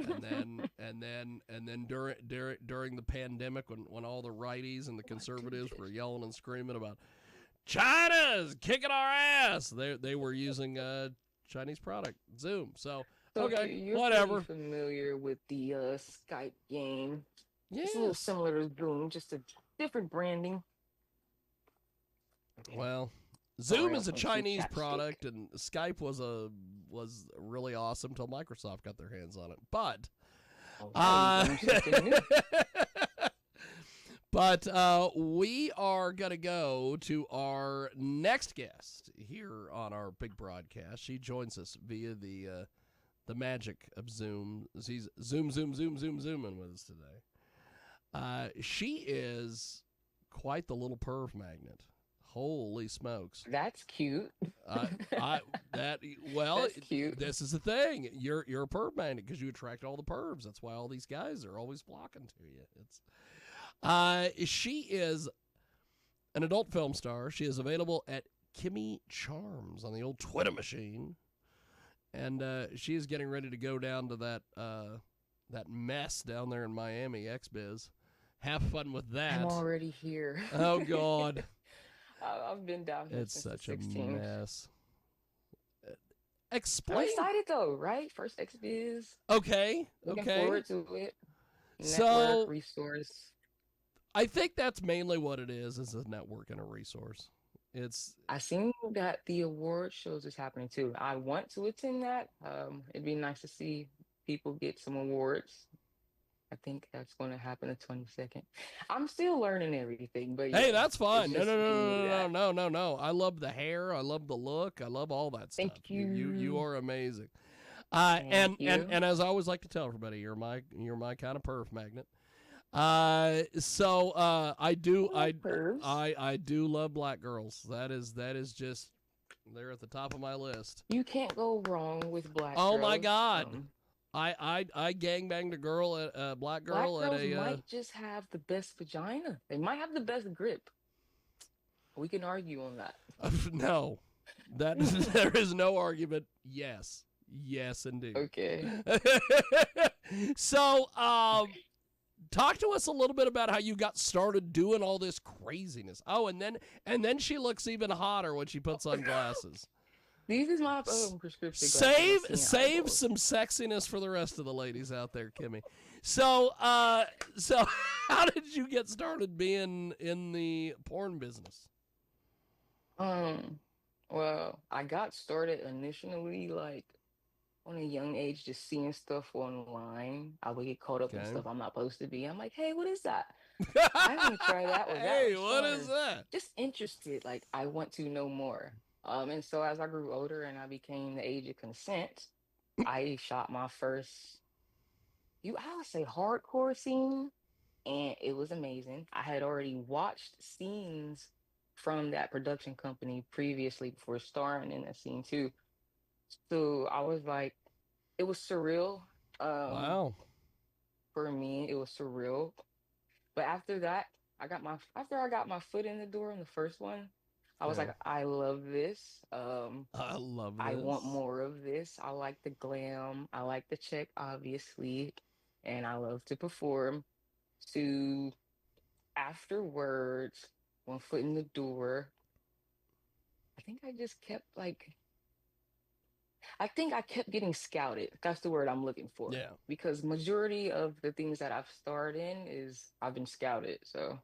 and then during the pandemic, when all the righties and the conservatives were yelling and screaming about China's kicking our ass, they were using Chinese product, Zoom. So So okay, you're pretty whatever. familiar with the Skype game. It's a little Yes. similar to Zoom, just a different branding. Well, Zoom Sorry, I'm is a playing some Chinese chapstick. product, and Skype was really awesome until Microsoft got their hands on it. But Oh, yeah, you uh, learned something new. we are going to go to our next guest here on our big broadcast. She joins us via the magic of Zoom. She's zooming with us today. She is quite the little perv magnet. Holy smokes! That's cute. I that well, That's cute. this is the thing. You're a perv magnet because you attract all the pervs. That's why all these guys are always flocking to you. She is an adult film star. She is available at Kimmycharms on the old Twitter machine, and she is getting ready to go down to that mess down there in Miami, XBiz. Have fun with I'm that. already here. Oh God, I've been down here it's since the such a 16th. mess. I'm Explain. excited though, right? First X Biz. Okay, Looking okay. forward to it. Network, So resource. I think that's mainly what it is a network and a resource. It's I seen that the award shows is happening too. I want to attend that. It'd be nice to see people get some awards. I think that's going to happen the 22nd. I'm still learning everything, but hey, yeah, that's it's fine. No, no, just mainly no, no, that. no, no, no, no. I love the hair. I love the look. I love all that stuff. Thank You you. are amazing. Uh, Thank and and you. and as I always like to tell everybody, you're my kind of perf magnet. I do I like curves. I do love black girls. That is just they're at the top of my list. You can't go wrong with black Oh my girls. God. I gangbanged a black Black girl at girls a might just have the best vagina. They might have the best grip. We can argue on that. no. That there is no argument. Yes. Yes indeed. Okay. So, talk to us a little bit about how you got started doing all this craziness. Oh, and then she looks even hotter when she puts on glasses. These is my prescription glasses. I'm Save seeing save eyeballs. some sexiness for the rest of the ladies out there, Kimmy. So how did you get started being in the porn business? Um, well, I got started initially like on a young age, just seeing stuff online. I would get caught up in Okay. stuff I'm not supposed to be. I'm like, hey, what is that? I want to try that. Was that Hey, was what is fun? that? Just interested. Like I want to know more. And so as I grew older and I became the age of consent, I shot my first, I would say hardcore scene, and it was amazing. I had already watched scenes from that production company previously before starring in that scene too. So I was like, it was surreal. Um, Wow. for me, it was surreal. But after that, after I got my foot in the door in the first one, I was Yeah. like, I love this. I love I want this. more of this. I like the glam. I like the check, obviously, and I love to perform. So afterwards, one foot in the door, I think I just kept like I think I kept getting scouted. That's the word I'm looking for. Yeah. Because majority of the things that I've starred in is I've been scouted. So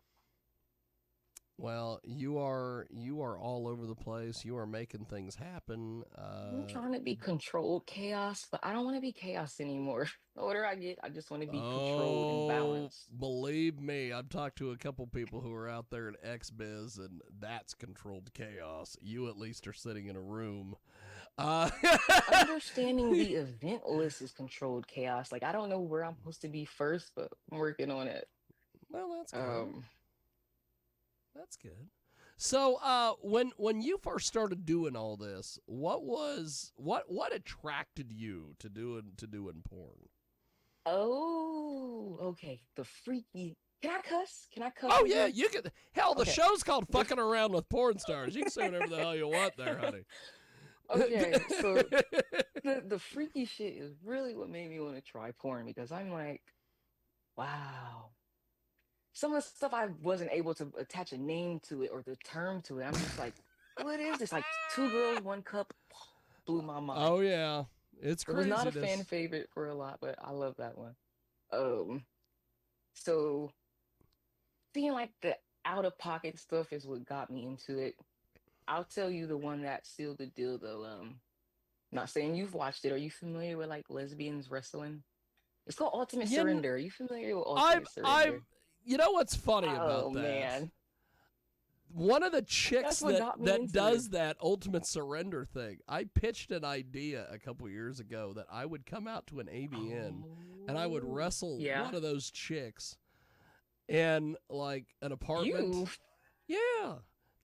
Well, you are all over the place. You are making things happen. I'm trying to be controlled chaos, but I don't want to be chaos anymore. The older I get, I just want to be controlled and Oh, balanced. believe me, I've talked to a couple people who are out there in XBiz, and that's controlled chaos. You at least are sitting in a room. Uh, Understanding the event list is controlled chaos. Like I don't know where I'm supposed to be first, but I'm working on it. well, that's good. Um, That's good. So, when you first started doing all this, what attracted you to doing porn? oh, okay. The freaky. Can I cuss? Can I cuss Oh on yeah, here? you could. Hell, the Okay. show's called The "Fucking Around with Porn Stars." You can say whatever the hell you want there, honey. Okay, so the freaky shit is really what made me want to try porn because I'm like, wow. Some of the stuff I wasn't able to attach a name to it or the term to it. I'm just like, what is this? Like two girls, one cup, blew my mind. Oh yeah, it's It was not a fan craziness. favorite for a lot, but I love that one. Um, so seeing like the out of pocket stuff is what got me into it. I'll tell you the one that sealed the deal though. Not saying you've watched it. Are you familiar with like lesbians wrestling? It's called Ultimate You, kn- Surrender. Are you familiar with I've, Ultimate I've, Surrender? you know what's funny Oh about that? man, One of the chicks that's what that got me that into it. does that ultimate surrender thing, I pitched an idea a couple years ago that I would come out to an AVN and I would Oh, wrestle yeah. one of those chicks in like an apartment. You. Yeah.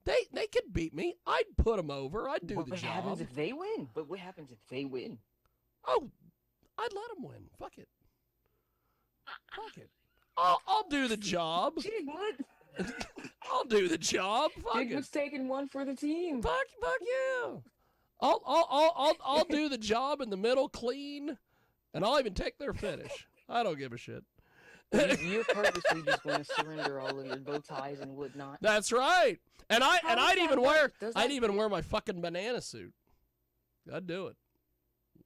They could beat me. I'd put them over. I'd do What the happens job. if they win? But what happens if they win? Oh, I'd let them win. Fuck it. Fuck it. I'll do the job. Jigwood. I'll do the job. Fuck it. Jigwood's taking one for the team. Fuck yeah. I'll do the job in the middle clean, and I'll even take their finish. I don't give a shit. You're purposely just going to surrender all of your bow ties and whatnot. That's right. And How does I'd that even work? Does I'd that even wear my fucking banana suit. I'd do it.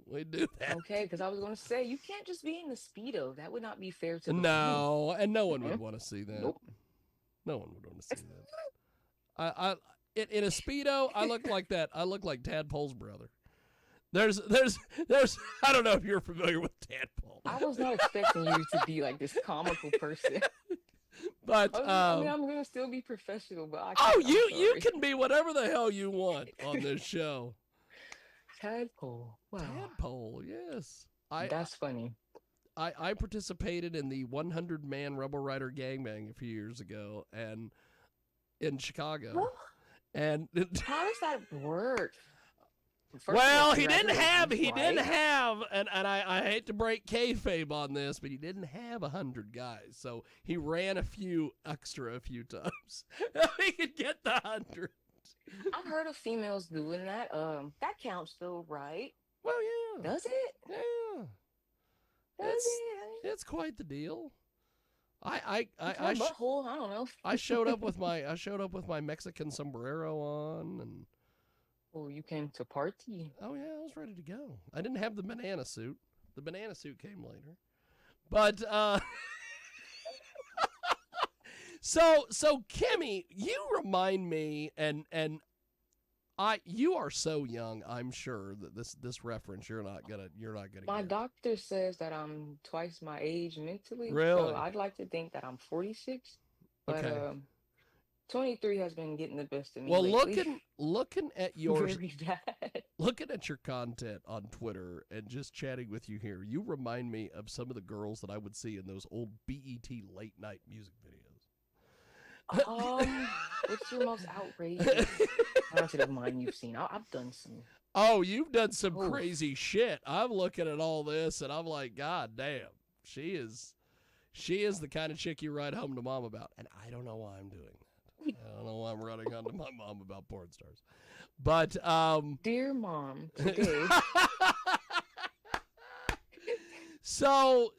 We'd do that. okay? Because I was going to say you can't just be in the speedo. That would not be fair to the fans. No, and no one would Mhm. want to see that. Nope. No one would want to see that. In a speedo, I look like that. I look like Tadpole's brother. There's. I don't know if you're familiar with Tadpole. I was not expecting you to be like this comical person. But I mean, I'm gonna still be professional, but oh, I'm you sorry. can be whatever the hell you want on this show. Tadpole. Wow, Tadpole, yes. that's funny. I participated in the 100-man Rebel Rider gangbang a few years ago, and in Chicago, Well, and how does that work? First of well, all, he didn't congratulations, right? have, and I hate to break kayfabe on this, but he didn't have 100 guys, so he ran a few times. He could get the 100. I've heard of females doing that. That counts though, right? Well, yeah, Does it? yeah, Does it's it? it's quite the deal. I I It's I, my I, sh- butthole. I don't know. I showed up with my Mexican sombrero on, and Oh, you came to party. oh yeah, I was ready to go. I didn't have the banana suit. The banana suit came later. But so Kimmy, you remind me, and you are so young. I'm sure that this reference you're not gonna My get. doctor says that I'm twice my age mentally, so Really? I'd like to think that I'm 46, but Okay. 23 has been getting the best of me Well, lately. looking at Very bad. looking at your content on Twitter and just chatting with you here, you remind me of some of the girls that I would see in those old BET late night music videos. What's your most outrageous content of mine you've seen? I've done some. Oh, you've done some Oh, crazy shit. I'm looking at all this and I'm like, God damn, she is the kind of chick you ride home to mom about. And I don't know why I'm doing that. I don't know why I'm running home to my mom about porn stars. But dear mom, today. so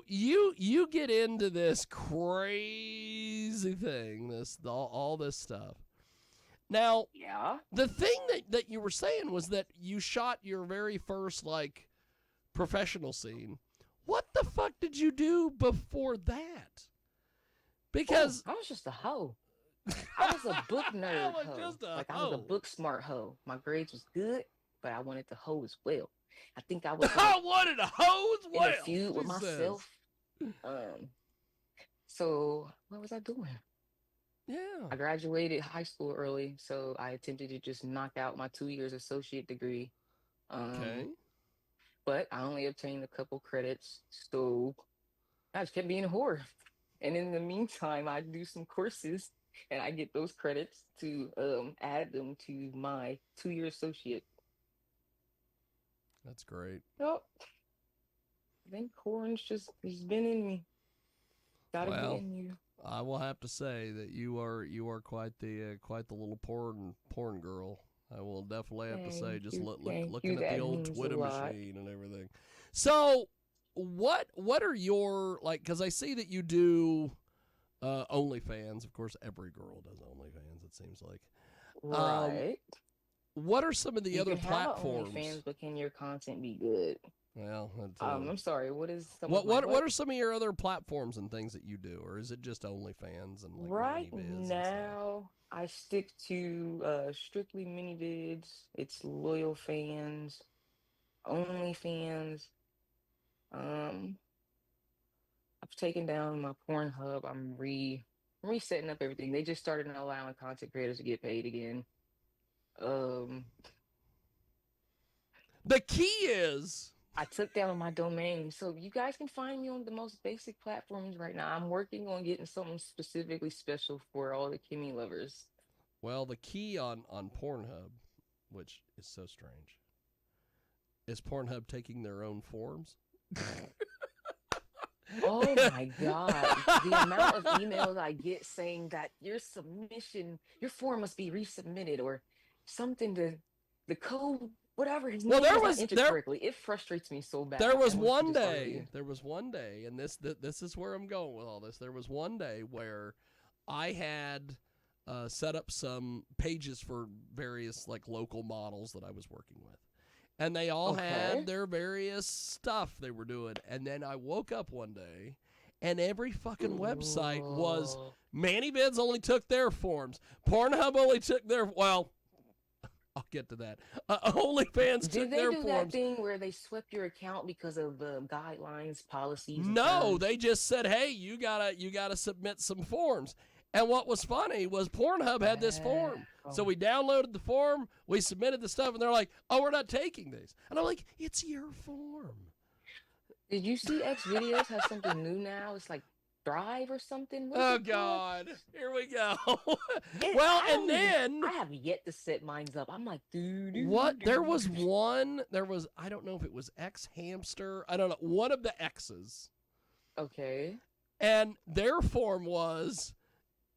you get into this crazy thing, all this stuff. Now, Yeah. the thing that you were saying was that you shot your very first like professional scene. What the fuck did you do before that? Oh, Because I was just a hoe. I was a book nerd was hoe. just a Like I was a hoe. book smart hoe. My grades was good, but I wanted to hoe as well. I think I was like I wanted a hoe as in a well, feud with she says. myself. Um, so what was I doing? Yeah. I graduated high school early, so I attempted to just knock out my 2 years associate degree. Okay. But I only obtained a couple credits, so I just kept being a whore. And in the meantime, I do some courses and I get those credits to add them to my 2 year associate. That's great. Yep. I think corn's just it's been in me. Gotta be Well, in you. I will have to say that you are quite the little porn girl. I will definitely have to say, just Thank you. looking at the That old means a Twitter lot. machine and everything. So, what are your like? Because I see that you do OnlyFans. Of course, every girl does OnlyFans. It seems like. Um, Right. what are some of the You other can have an platforms? OnlyFans, but can your content be good? Well, I'm sorry. What is some of my what what? are some of your other platforms and things that you do, or is it just OnlyFans and like Right ManyVids and stuff? now, I stick to strictly mini vids. It's loyal fans, only fans. Um, I've taken down my Pornhub. I'm resetting up everything. They just started allowing content creators to get paid again. Um, The key is I took down my domain, so you guys can find me on the most basic platforms right now. I'm working on getting something specifically special for all the Kimmy lovers. well, the key on Pornhub, which is so strange, is Pornhub taking their own forms. Oh my God. The amount of emails I get saying that your submission, your form must be resubmitted or something to the code, whatever, his Well, name was not entered correctly. It frustrates me so bad. I want to just start leaving. there was one day, and this is where I'm going with all this. There was one day where I had set up some pages for various like local models that I was working with, and they all had Okay. their various stuff they were doing. And then I woke up one day, and every fucking website was Oh. ManyVids only took their forms, Pornhub only took their I'll get to that. OnlyFans Did took they their do that forms. thing where they swept your account because of the guidelines, policies, and No, terms? they just said, "Hey, you gotta submit some forms." And what was funny was Pornhub had this form. So Wow. we downloaded the form, we submitted the stuff, and they're like, "Oh, we're not taking these." And I'm like, "It's your form." Did you see X videos has something new now? It's like Thrive or something. What is Oh it called? God, here we go. It, Well, I and don't even. then I have yet to set mines up. I'm like, doo doo what? There doo. was one. There was I don't know if it was X Hamster. I don't know, one of the X's, Okay. and their form was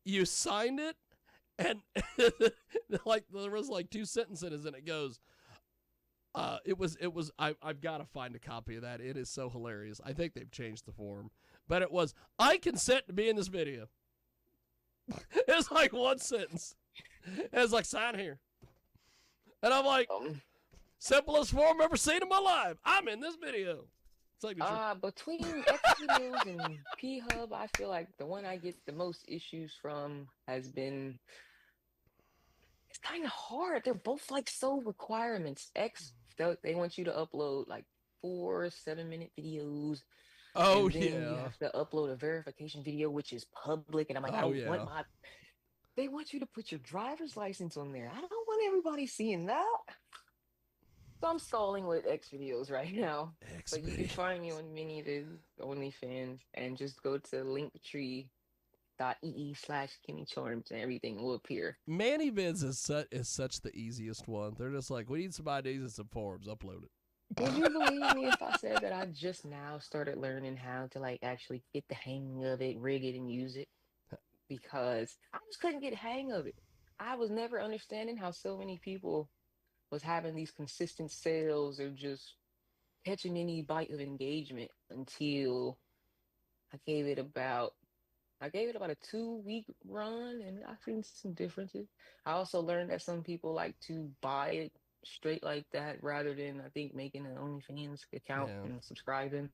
you signed it, and like there was like two sentences, and it goes. I've got to find a copy of that. It is so hilarious. I think they've changed the form, but it was I consent to be in this video. It's like one sentence. And it's like sign here, and I'm like, Um. simplest form I've ever seen in my life. I'm in this video. Signature. Between X videos and P Hub, I feel like the one I get the most issues from has been. It's kind of hard. They're both like so requirements. X, they want you to upload like 4 7-minute videos, Oh and then you yeah. have to upload a verification video, which is public. And I'm like, I Oh don't want yeah. my. They want you to put your driver's license on there. I don't want everybody seeing that. So I'm stalling with X videos right now. X But you can find me videos. on many of the OnlyFans and just go to linktree.ee/Kimmycharms and everything will appear. ManyVids is such the easiest one. They're just like, we need some IDs and some forms. Upload Would you it. believe me if I said that I just now started learning how to like actually get the hang of it, rig it, and use it? Because I just couldn't get hang of it. I was never understanding how so many people was having these consistent sales or just catching any bite of engagement until I gave it about I gave it about a 2 week run and I've seen some differences. I also learned that some people like to buy it straight like that rather than I think making an OnlyFans account Yeah. and subscribing.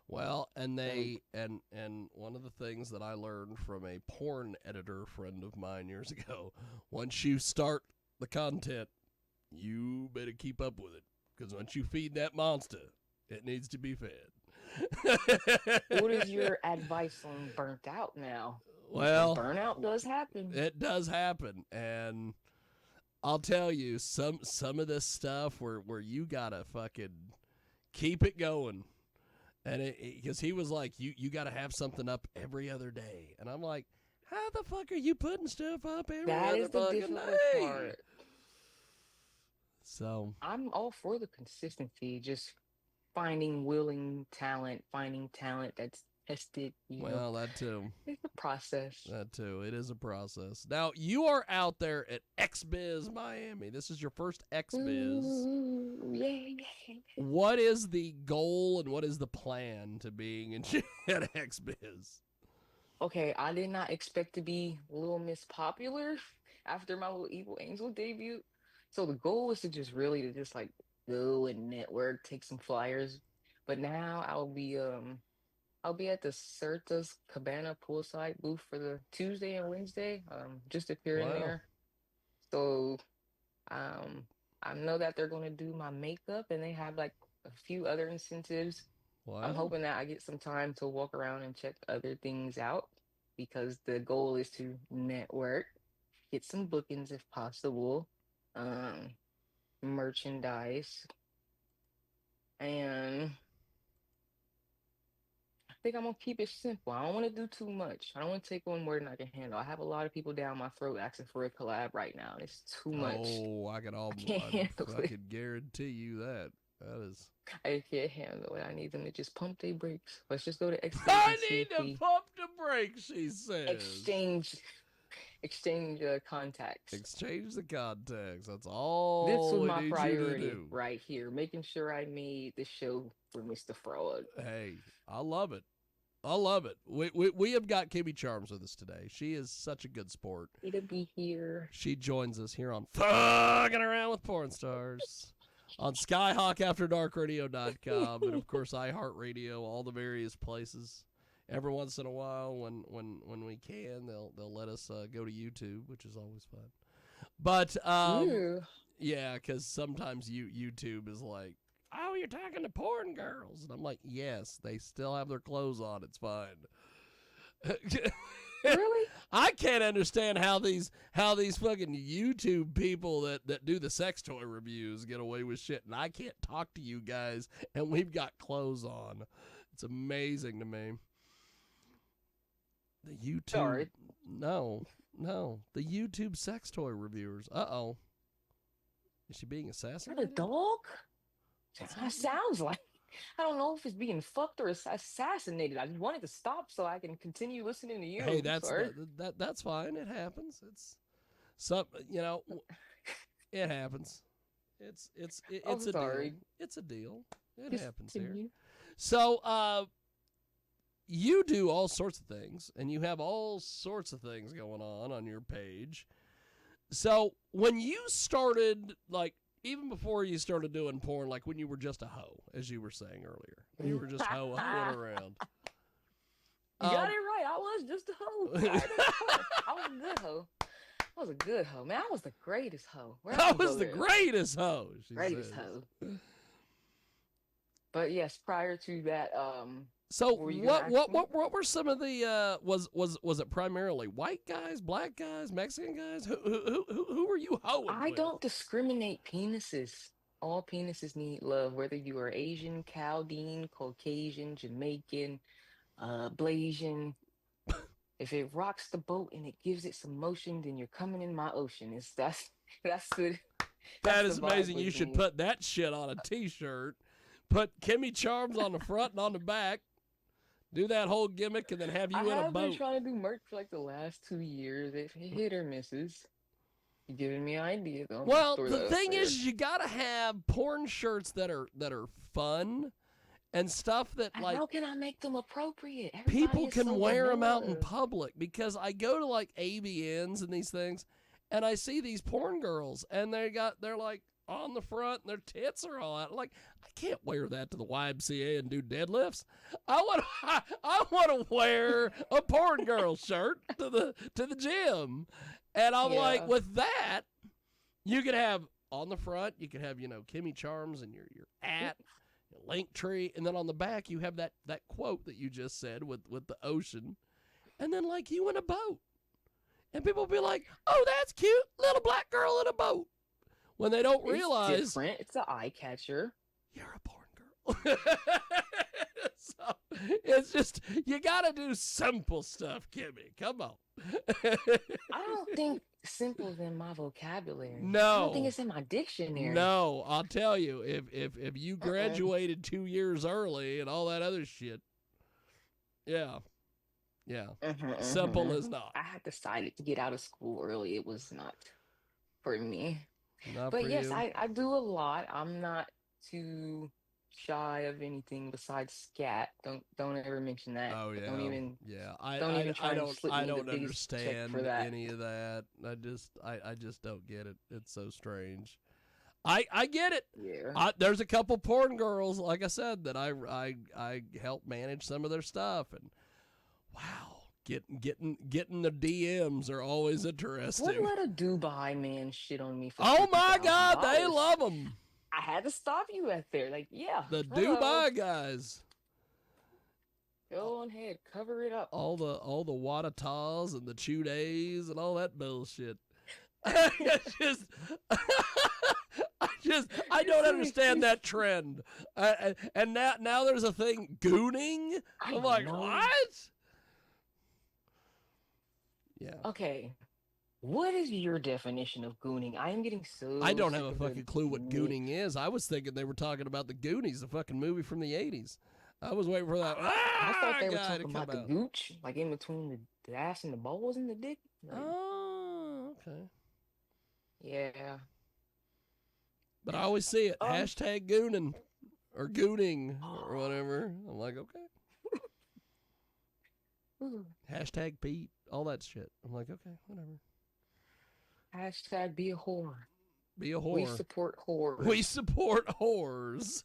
Well, and So they and one of the things that I learned from a porn editor friend of mine years ago, once you start the content, you better keep up with it because once you feed that monster, it needs to be fed. what is your advice on burnt out now? Because Well, burnout does happen. it does happen, and I'll tell you some of this stuff where you gotta fucking keep it going. And because he was like, you got to have something up every other day. And I'm like, how the fuck are you putting stuff up every That other is the fucking difficult day? part. So, I'm all for the consistency, just finding willing talent, finding talent that's tested. Well, that too. It's a process. That too. It is a process. Now, you are out there at XBiz Miami. This is your first XBiz. Ooh, yeah. What is the goal and what is the plan to being at XBiz? Okay, I did not expect to be Little Miss Popular after my little Evil Angel debut. So the goal was to just really to just like go and network, take some flyers. But now I'll be at the Certas Cabana poolside booth for the Tuesday and Wednesday, just appearing Wow. there. So um I know that they're gonna do my makeup and they have like a few other incentives. I'm Wow. hoping that I get some time to walk around and check other things out because the goal is to network, get some bookings if possible, um, merchandise, and I think I'm gonna keep it simple. I don't want to do too much. I don't want to take on more than I can handle. I have a lot of people down my throat asking for a collab right now, and it's too much. Oh, I can't handle I it. could guarantee you that. That is. I can't handle it. I need them to just pump their brakes. Let's just go to XBiz I and see need if to we pump the brakes, she says. exchange contacts. Exchange the contacts. That's This all was we my need you to priority do. right here, making sure I made the show for Mr. Fraud. Hey, I love it. I love it. We have got Kimmycharms with us today. She is such a good sport. Happy to be here. She joins us here on Fucking Around with Porn Stars on SkyhawkAfterDarkRadio.com and of course iHeartRadio, all the various places. Every once in a while, when we can, they'll let us go to YouTube, which is always fun. But Ew. yeah, because sometimes YouTube is like, oh, you're talking to porn girls, and I'm like, yes, they still have their clothes on. It's fine. Really? I can't understand how these fucking YouTube people that do the sex toy reviews get away with shit, and I can't talk to you guys, and we've got clothes on. It's amazing to me. The YouTube, Sorry. no, the YouTube sex toy reviewers. Uh-oh. Is she being Is that a assassinated? dog? What's That happening? sounds like. I don't know if it's being fucked or assassinated. I just wanted to stop so I can continue listening to you. Hey, that's Sorry. that's fine. It happens. It's some, it happens. It's I'm a deal. sorry. It's a deal. It Just happens here. continue. So, you do all sorts of things, and you have all sorts of things going on your page. So, when you started, like, even before you started doing porn, like when you were just a hoe, as you were saying earlier, you were just hoeing around. You got it right. I was just a hoe. I was a good hoe. I was a good hoe. Man, I was the greatest hoe. I was the greatest hoe. Greatest hoe. But yes, prior to that, So what were you gonna ask me? what were some of the was it primarily white guys, black guys, Mexican guys? Who were you hoeing I with? don't discriminate penises. All penises need love, whether you are Asian, Chaldean, Caucasian, Jamaican, Blasian. If it rocks the boat and it gives it some motion, then you're coming in my ocean. That's good. That That's is the vibe amazing. with You should me. put that shit on a T-shirt. Put Kimmycharms on the front and on the back. Do that whole gimmick and then have you I in a have been boat. trying to do merch for like the last 2 years. It hit or misses. You're giving me ideas. I'll just Well, throw the that up thing there. is, you gotta have porn shirts that are fun and stuff that And like how can I make them appropriate? people Everybody is can so wear them out in vanilla. public. Because I go to like AVNs and these things, and I see these porn girls, and they're like on the front, and their tits are all out. Like, I can't wear that to the YMCA and do deadlifts. I want to wear a porn girl shirt to the gym, and I'm like, Yeah. with that, you could have on the front, you could have Kimmycharms and your @ link tree, and then on the back you have that quote that you just said with the ocean, and then like you in a boat, and people will be like, oh, that's cute, little black girl in a boat, when they don't It's realize different. It's an eye catcher. you're a porn girl. So it's just, you gotta do simple stuff, Kimmy. Come on. I don't think simple's in my vocabulary. I don't think No. it's in my dictionary. No, I'll tell you, if you Uh-uh. graduated 2 years early and all that other shit, Yeah. Yeah. Simple Mm-hmm. as not. I had decided to get out of school early. It was not for me. Not But for yes, you. I do a lot. I'm not too shy of anything besides scat. Don't ever mention that. Oh Don't yeah. even Yeah. don't even try and slip I me the don't biggest check for understand that. any of that. I just don't get it. It's so strange. I get it. Yeah. There's a couple porn girls, like I said, that I help manage some of their stuff, and wow, getting the DMs are always Wouldn't interesting. let a Dubai man shit on me for Oh fifty my thousand God, they dollars. love them. I had to stop you at there. Like, yeah, The hello. Dubai guys, Go on ahead, cover it up. all the Watatas and the Chudays and all that bullshit. It's just, I don't understand that trend. And now there's a thing, gooning. I I'm like, know. what? Yeah. Okay. What is your definition of gooning? I am getting I so don't have sick a of the fucking clue what gooning is. I was thinking they were talking about the Goonies, the fucking movie from the 80s. I was waiting for that I thought they were guy to talking come about the out. gooch, like in between the ass and the balls and the dick. Like, Oh, okay. yeah. But I always see it. Um. Hashtag gooning or gooning or whatever. I'm like, okay. Ooh. Hashtag Pete, all that shit. I'm like, okay, whatever. Hashtag be a whore. Be a whore. We support whores. We support whores.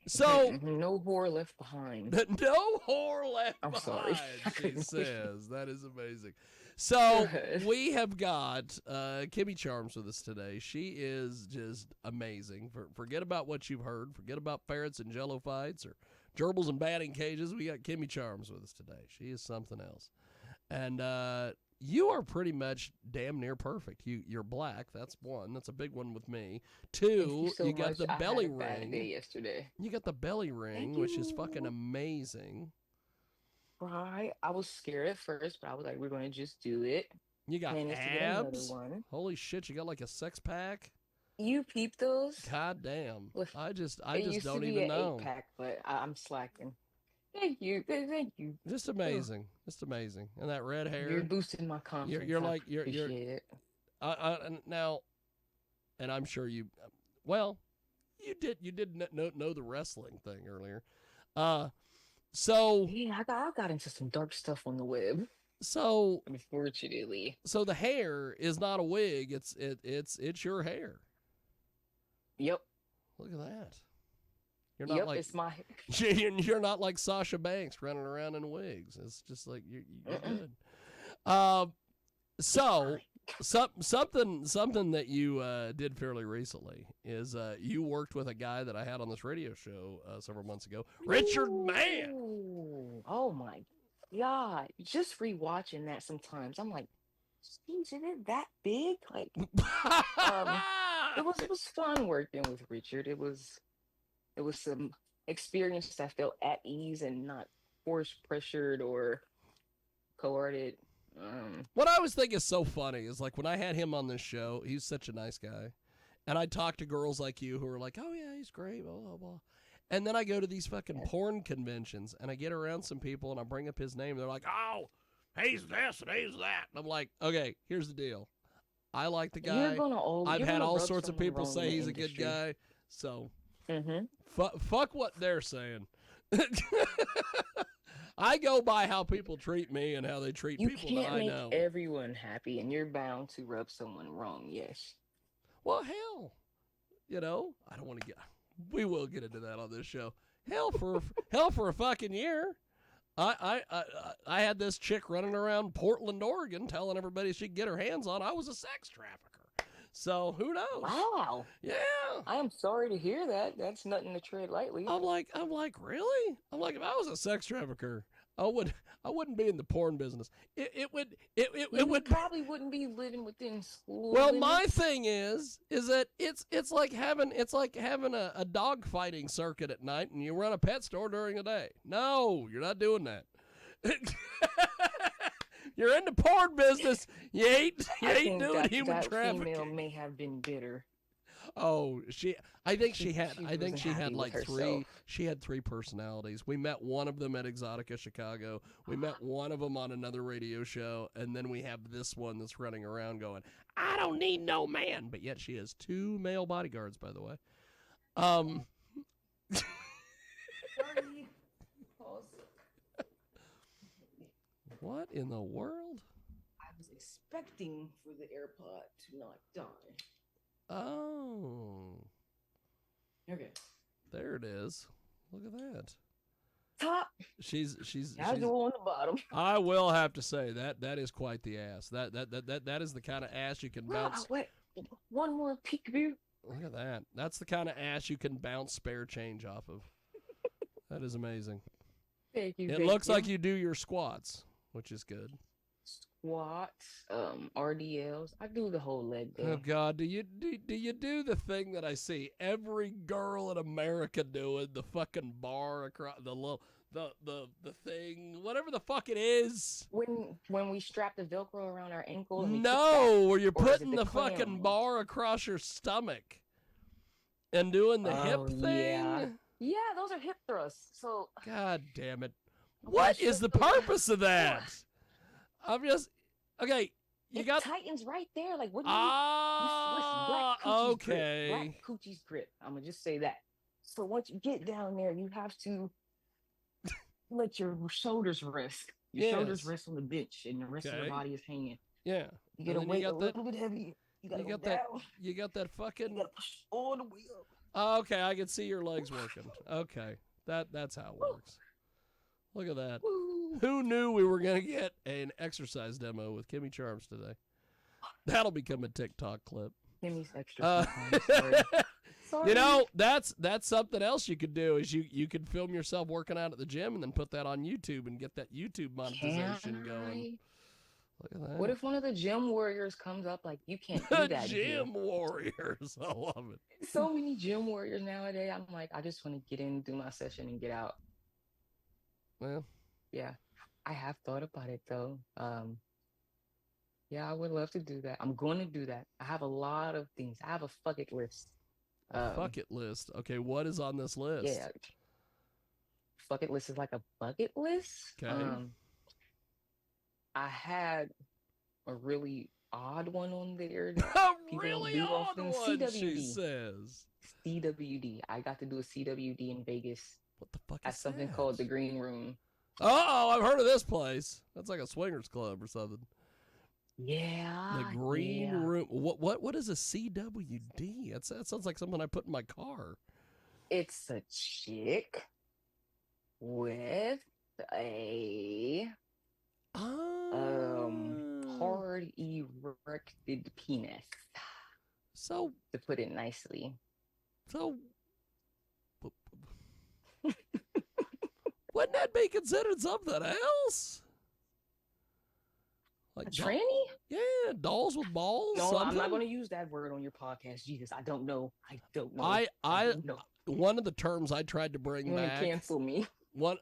So, No whore left behind. no whore left I'm behind, sorry. I she couldn't- says. That is amazing. So, Good. we have got Kimmycharms with us today. She is just amazing. Forget about what you've heard. Forget about ferrets and jello fights or gerbils and batting cages. We got Kimmycharms with us today. She is something else. And you are pretty much damn near perfect. You're black. That's one. That's a big one with me. Thank Two, you so you got much. the I belly had a bad day ring. yesterday. You got the belly ring, Thank which is fucking you. amazing. Right. I was scared at first, but I was like, we're going to just do it. You got Plan is to get another abs. one. Holy shit, you got like a six pack. You peep those? God damn. Look, I just it used to don't be even an know. 8-pack, but I'm slacking. Thank you. Thank you. Just Ugh. amazing. Just amazing. And that red You're hair. boosting my confidence. You're I like you're appreciate it. now, and I'm sure you. Well, you did know the wrestling thing earlier. So Yeah, I got into some dark stuff on the web, so unfortunately. so the hair is not a wig. It's your hair. Yep. Look at that. You're not Yep, like it's my you're not like Sasha Banks running around in wigs. It's just like you're Mm-mm. good. So something that you did fairly recently is you worked with a guy that I had on this radio show several months ago, Richard Mann. Ooh, oh my God. Just rewatching that sometimes. I'm like, geez, is it that big? Like, it was fun working with Richard. It was some experience that felt at ease and not force pressured or coerced. What I always think is so funny is like when I had him on this show, he's such a nice guy. And I talk to girls like you who are like, oh yeah, he's great, blah, blah, blah. And then I go to these fucking porn conventions and I get around some people and I bring up his name. And they're like, oh, he's this and he's that. And I'm like, okay, here's the deal. I like the guy. I've had all sorts of people say he's a good guy. So fuck what they're saying. I go by how people treat me and how they treat You people that can't I make know. everyone happy, and you're bound to rub someone wrong. Yes. Well, hell, I don't want to get. We will get into that on this show. Hell for a fucking year. I had this chick running around Portland, Oregon, telling everybody she'd get her hands on. I was a sex trafficker. So who knows? Wow. Yeah. I am sorry to hear that. That's nothing to tread lightly. I'm like, really? I'm like, if I was a sex trafficker, I wouldn't be in the porn business. It would probably wouldn't be living within school. Well, limits. my thing is that it's like having a dog fighting circuit at night and you run a pet store during the day. No, you're not doing that. You're in the porn business. You ain't doing human that trafficking. female may have been bitter. Oh, I think she had. She I think wasn't she had happy with like herself. three. She had three personalities. We met one of them at Exotica Chicago. We met one of them on another radio show, and then we have this one that's running around going, "I don't need no man," but yet she has two male bodyguards. By the way, um, Sorry. Pause. what in the world? I was expecting for the AirPod to not die. Oh, Okay. there it is. Look at that. Top. She's Casual on the bottom. I will have to say that is quite the ass. That is the kind of ass you can bounce. Wait. One more peek view. Look at that. That's the kind of ass you can bounce spare change off of. That is amazing. Thank you. It thank looks you. like you do your squats, which is good. Squats, RDLs. I do the whole leg day. Oh God, do you do the thing that I see every girl in America doing, the fucking bar across the little the thing, whatever the fuck it is? When we strap the Velcro around our ankle. And we kick No, where you're Or is it putting the the fucking clam one? bar across your stomach and doing the hip Oh, thing. yeah. Yeah, those are hip thrusts. So God damn it. Okay, What is the shift those- purpose of that? I'm just okay. You it got Titans right there. Like what do you? Listen, black coochie's grip. okay. Black coochie's grip. I'm gonna just say that. So once you get down there, you have to let your shoulders rest. Your shoulders Yes. rest on the bench, and the rest of Okay. your body is hanging. Yeah. You get a And then weight you a got that. little bit heavy. You gotta You go got that. down. You got that You fucking. gotta push all the way up. Oh, okay, I can see your legs working. Okay, that's how it works. Look at that. Woo. Who knew we were gonna get an exercise demo with Kimmycharms today? That'll become a TikTok clip. Kimmy's extra. Uh, sometimes, sorry. Sorry. You know, that's something else you could do is you could film yourself working out at the gym and then put that on YouTube and get that YouTube monetization Can going. Look at that. What if one of the gym warriors comes up like, you can't do The that here? gym warriors? I love it. So many gym warriors nowadays. I'm like, I just want to get in, do my session, and get out. Well, Yeah, I have thought about it though. Yeah, I would love to do that. I'm going to do that. I have a lot of things. I have a bucket list. bucket list. Okay, what is on this list? Yeah, bucket list is like a bucket list. Okay. I had a really odd one on there. That A people really do odd often. one, she CWD. says. CWD. I got to do a CWD in Vegas What the fuck at is something that? called the Green Room. Oh, I've heard of this place. That's like a swingers club or something. Yeah. The Green yeah. Room. What is a CWD? That sounds like something I put in my car. It's a chick with a hard erected penis, So to put it nicely. wouldn't that be considered something else? A Like tranny? yeah, dolls with balls. No, I'm not something? going to use that word on your podcast. Jesus, I don't know. I don't know. I don't know. one of the terms I tried to bring You want back. to cancel me?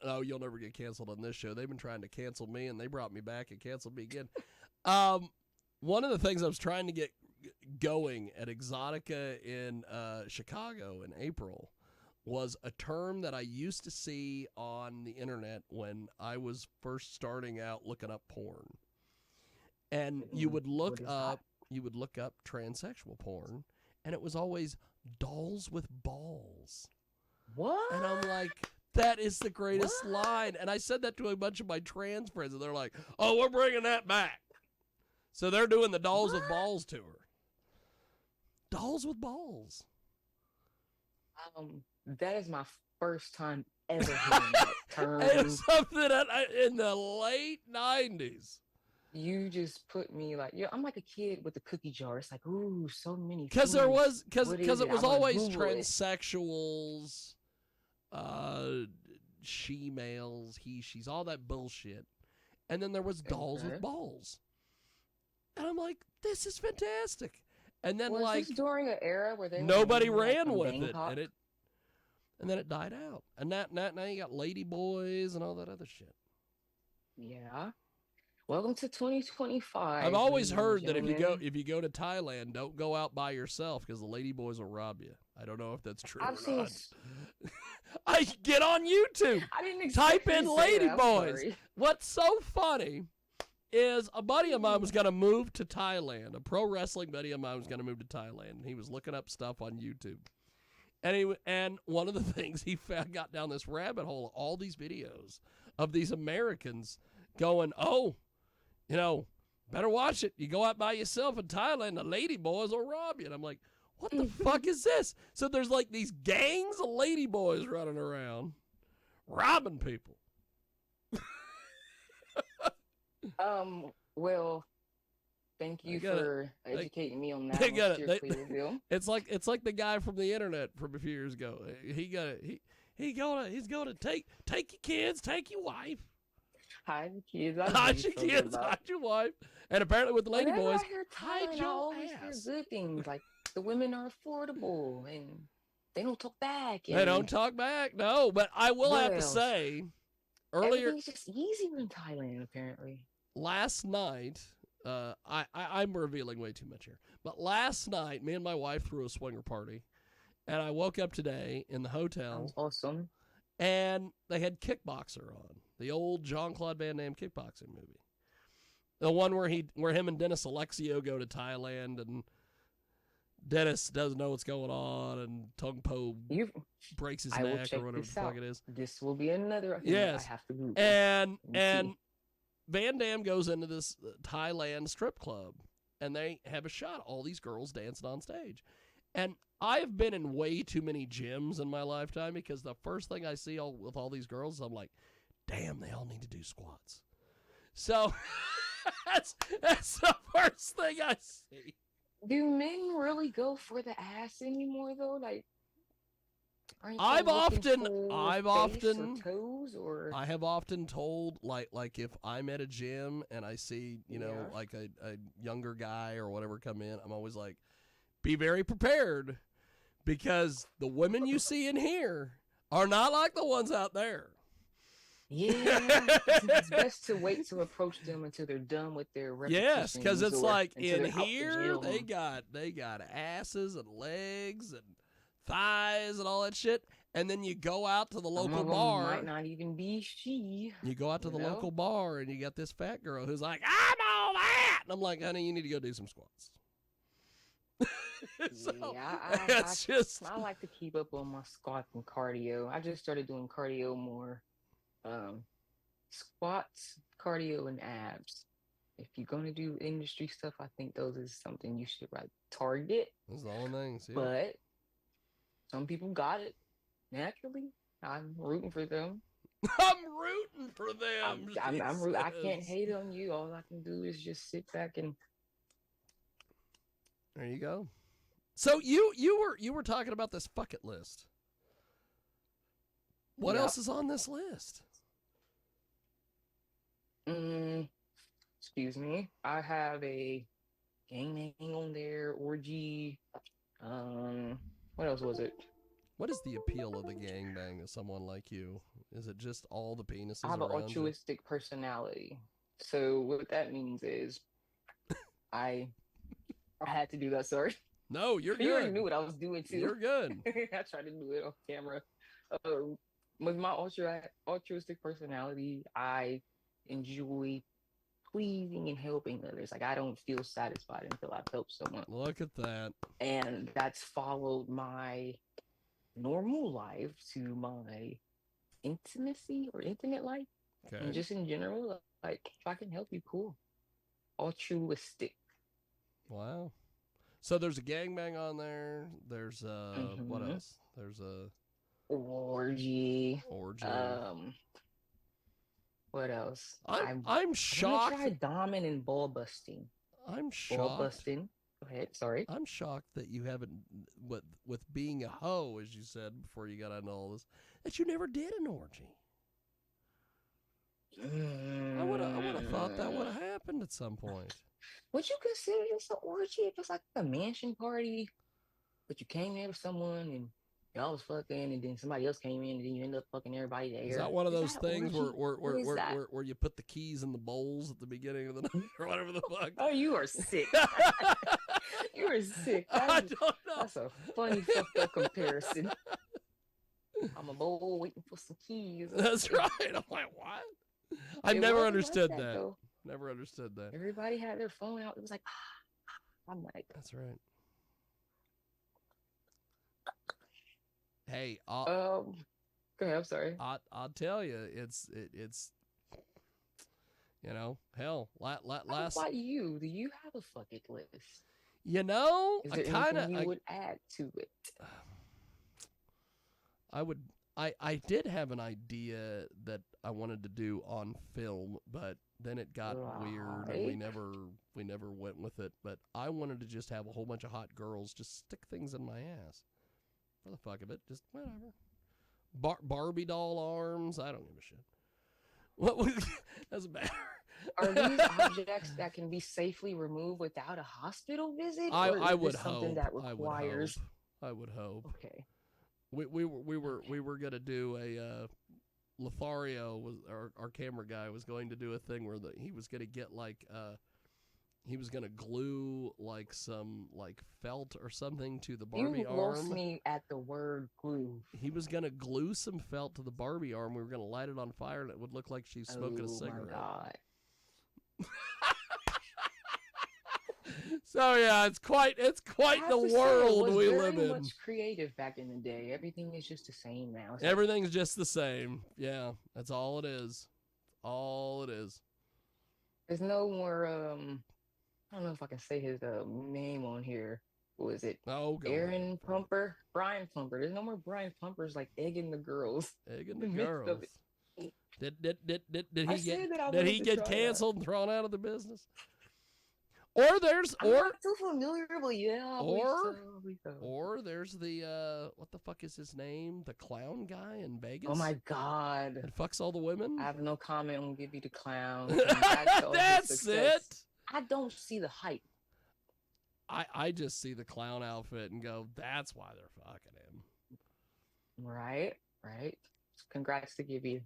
Oh, you'll never get canceled on this show. They've been trying to cancel me, and they brought me back and canceled me again. One of the things I was trying to get going at Exotica in Chicago in April was a term that I used to see on the internet when I was first starting out looking up porn. And you would look up transsexual porn, and it was always dolls with balls. What? And I'm like, that is the greatest line. And I said that to a bunch of my trans friends, and they're like, oh, we're bringing that back. So they're doing the dolls with balls tour. Dolls with balls. That is my first time ever hearing that term. It was something that in the late 90s. You just put me like, yeah, I'm like a kid with a cookie jar. It's like, ooh, so many. Because foods. it What is was it? I'm gonna always Google it. transsexuals, she males, he, she's, all that bullshit. And then there was dolls with Okay. balls. And I'm like, this is fantastic. And then Was like this during an era where they were nobody naming, like, ran from with it, Bangkok? and then it died out. And now you got lady boys and all that other shit. Yeah. Welcome to 2025. I've always ladies and heard that gentlemen. if you go to Thailand, don't go out by yourself because the lady boys will rob you. I don't know if that's true I've or seen. not. I get on YouTube. I didn't Type expect you in to say lady that. I'm boys. sorry. What's so funny is a buddy of mine was going to move to Thailand. A pro wrestling buddy of mine was going to move to Thailand. And he was looking up stuff on YouTube. And one of the things he found, got down this rabbit hole of all these videos of these Americans going, oh, you know, better watch it. You go out by yourself in Thailand, the lady boys will rob you. And I'm like, what the fuck is this? So there's like these gangs of lady boys running around robbing people. Well, thank you for educating me on that. It's like the guy from the internet from a few years ago. He's gonna take your kids, take your wife. Hide the kids. Hide your kids, hide your wife. And apparently with the lady Whenever boys, I hear hide Thailand, I your always ass. hear good things like the women are affordable and they don't talk back. They don't talk back, no. But I will have to Well, say, earlier everything's just easier in Thailand, apparently. last night, I'm revealing way too much here. But last night, me and my wife threw a swinger party, and I woke up today in the hotel, Sounds awesome. and they had Kickboxer on, the old Jean-Claude Van Damme kickboxing movie, the one where him and Dennis Alexio go to Thailand, and Dennis doesn't know what's going on, and Tung Po breaks his I will neck check or whatever this the fuck out. it is. This will be another. Yes. I have to Google. And see. Van Damme goes into this Thailand strip club, and they have a shot of all these girls dancing on stage. And I've been in way too many gyms in my lifetime because the first thing I see with all these girls, I'm like, damn, they all need to do squats. So that's the first thing I see. Do men really go for the ass anymore though? Like, I have often told like if I'm at a gym and I see like a younger guy or whatever come in, I'm always like, be very prepared because the women you see in here are not like the ones out there. Yeah, it's best to wait to approach them until they're done with their repetitions. Yes, because it's like in here the they got asses and legs and thighs and all that shit, and then you go out to the local bar. Might not even be she. You go out to the local bar and you got this fat girl who's like, I'm all that, and I'm like, honey, you need to go do some squats. So, I like to keep up on my squats and cardio. I just started doing cardio more. Squats, cardio, and abs. If you're gonna do industry stuff, I think those is something you should target. Those are all things. Yeah. But some people got it naturally. I'm rooting for them. I'm rooting for them. I can't hate on you. All I can do is just sit back and. There you go. So you were talking about this bucket list. What else is on this list? Excuse me. I have a gangbang on there, orgy. What else was it? What is the appeal of the gangbang to someone like you? Is it just all the penises I have an around altruistic personality. So what that means is I had to do that, sorry. No, you're good. You already knew what I was doing too. You're good. I tried to do it off camera. With my altruistic personality, I enjoy pleasing and helping others. Like, I don't feel satisfied until I've helped someone. Look at that. And that's followed my normal life to my intimacy or intimate life. Okay. And just in general, like, if I can help you, cool. Altruistic. Wow. So there's a gangbang on there. There's what else? There's a orgy. What else? I'm shocked. I'm gonna try doming and ball busting. I'm shocked. Ball busting. Go ahead. Sorry. I'm shocked that you haven't, with being a hoe, as you said before you got into all this, that you never did an orgy. I would have thought that would have happened at some point. Would you consider this an orgy if it's like a mansion party, but you came there with someone and y'all was fucking, and then somebody else came in, and then you end up fucking everybody there. Is that one of Is those that an things orgy? What is that? where you put the keys in the bowls at the beginning of the night or whatever the fuck? Oh, you are sick. You are sick. I don't know. That's a funny fucked up comparison. I'm a bowl waiting for some keys. That's right. I'm like, what? I've It never wasn't understood like that. though. Never understood that. Everybody had their phone out. It was like, I'm like, That's right. Hey, go ahead. I'm sorry. I'll tell you, it's you know, hell, How last, about you? Do you have a fuck it list? you know, Is I there kind of, anything you would add to it? I did have an idea that I wanted to do on film, but then it got weird and we never went with it. But I wanted to just have a whole bunch of hot girls just stick things in my ass for the fuck of it, just whatever. Barbie doll arms, I don't give a shit. What doesn't matter. Are these objects that can be safely removed without a hospital visit? I would something hope. that requires. I would hope. Okay. We were gonna do a Lothario was our camera guy was going to do a thing where he was gonna get like he was gonna glue like some like felt or something to the Barbie arm. You lost me at the word glue. He was gonna glue some felt to the Barbie arm. We were gonna light it on fire and it would look like she's smoking a cigarette. Oh my god. So yeah, it's quite the world we live in. Much creative back in the day. Everything is just the same now. Everything's just the same. Yeah, that's all it is. All it is. There's no more. I don't know if I can say his name on here. What was it? Oh, Aaron Pumper, Brian Pumper. There's no more Brian Pumpers like egging the girls. Egging the girls. Did he get get canceled and thrown out of the business? Or there's I'm not too familiar, but yeah. Or there's the what the fuck is his name? The clown guy in Vegas. Oh my god! That fucks all the women. I have no comment on Gibby the clown. That's it. I don't see the hype. I just see the clown outfit and go, that's why they're fucking him. Right. Congrats to Gibby.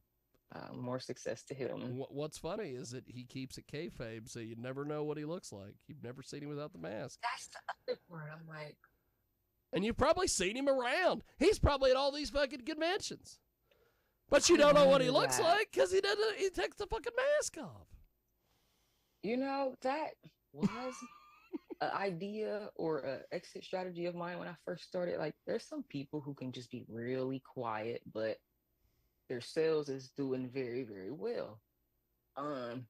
More success to him. What's funny is that he keeps it kayfabe, so you never know what he looks like. You've never seen him without the mask. That's the other word. I'm like, and you've probably seen him around. He's probably at all these fucking conventions, but you don't know what he looks like because he doesn't. He takes the fucking mask off. You know, that was an idea or an exit strategy of mine when I first started. Like, there's some people who can just be really quiet, but their sales is doing very, very well. I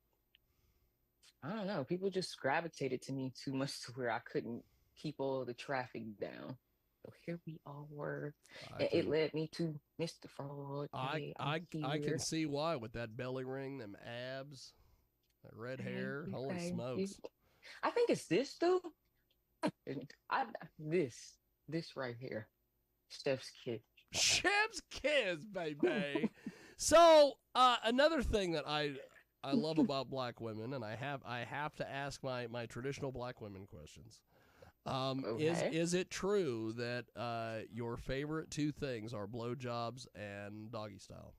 don't know. People just gravitated to me too much to where I couldn't keep all the traffic down. So here we all were. And it led me to Mr. Fraud. I can see why with that belly ring, them abs, that red hair. Holy smokes. I think it's this, though. This right here. Steph's kid. Chef's kiss, baby. So another thing that I love about black women, and I have to ask my traditional black women questions. Is it true that your favorite two things are blowjobs and doggy style?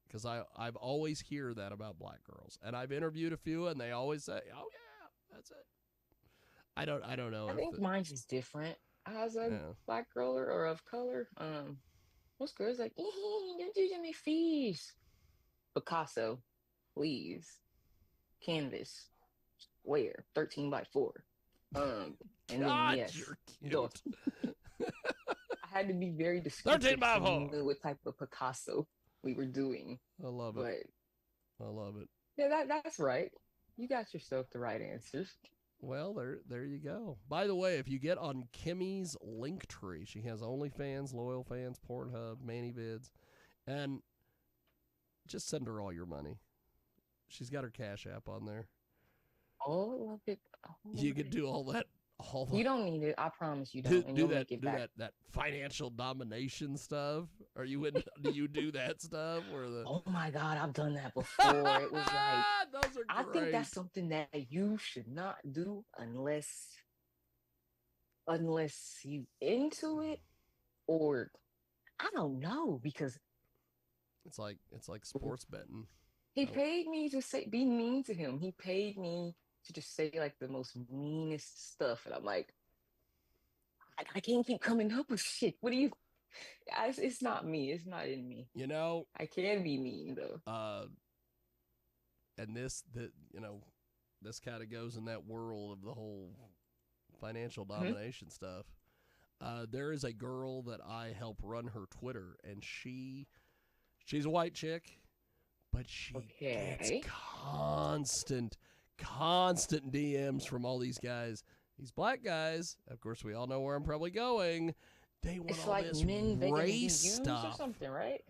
Because I've always hear that about black girls, and I've interviewed a few, and they always say, "Oh yeah, that's it." I don't know. I think mine's is different. As a black girl or of color, most girls like, don't do my face. Picasso, please. Canvas, where 13 by 4. And then yes, you're cute. I had to be very discreet. 13 by 4. What type of Picasso we were doing. I love it. I love it. Yeah, that's right. You got yourself the right answers. Well, there you go. By the way, if you get on Kimmy's Linktree, she has OnlyFans, Loyal Fans, Pornhub, ManyVids, and just send her all your money. She's got her Cash App on there. All of it. You could do all that. You don't need it. I promise you don't. Do that financial domination stuff. Or you wouldn't? Do you do that stuff? Oh my God, I've done that before. It was like, those are great. I think that's something that you should not do unless you into it. or I don't know because It's like sports betting. he Oh, paid me to say be mean to him. He paid me to just say like the most meanest stuff, and I'm like, I can't keep coming up with shit. What do you? It's not me. It's not in me. you know, I can be mean though. and this kind of goes in that world of the whole financial Mhm. domination stuff. There is a girl that I help run her Twitter, and she's a white chick, but she gets Okay. constant DMs from all these guys. These black guys, of course, we all know where I'm probably going. They want It's all like this men begging to be race used or stuff. something, right?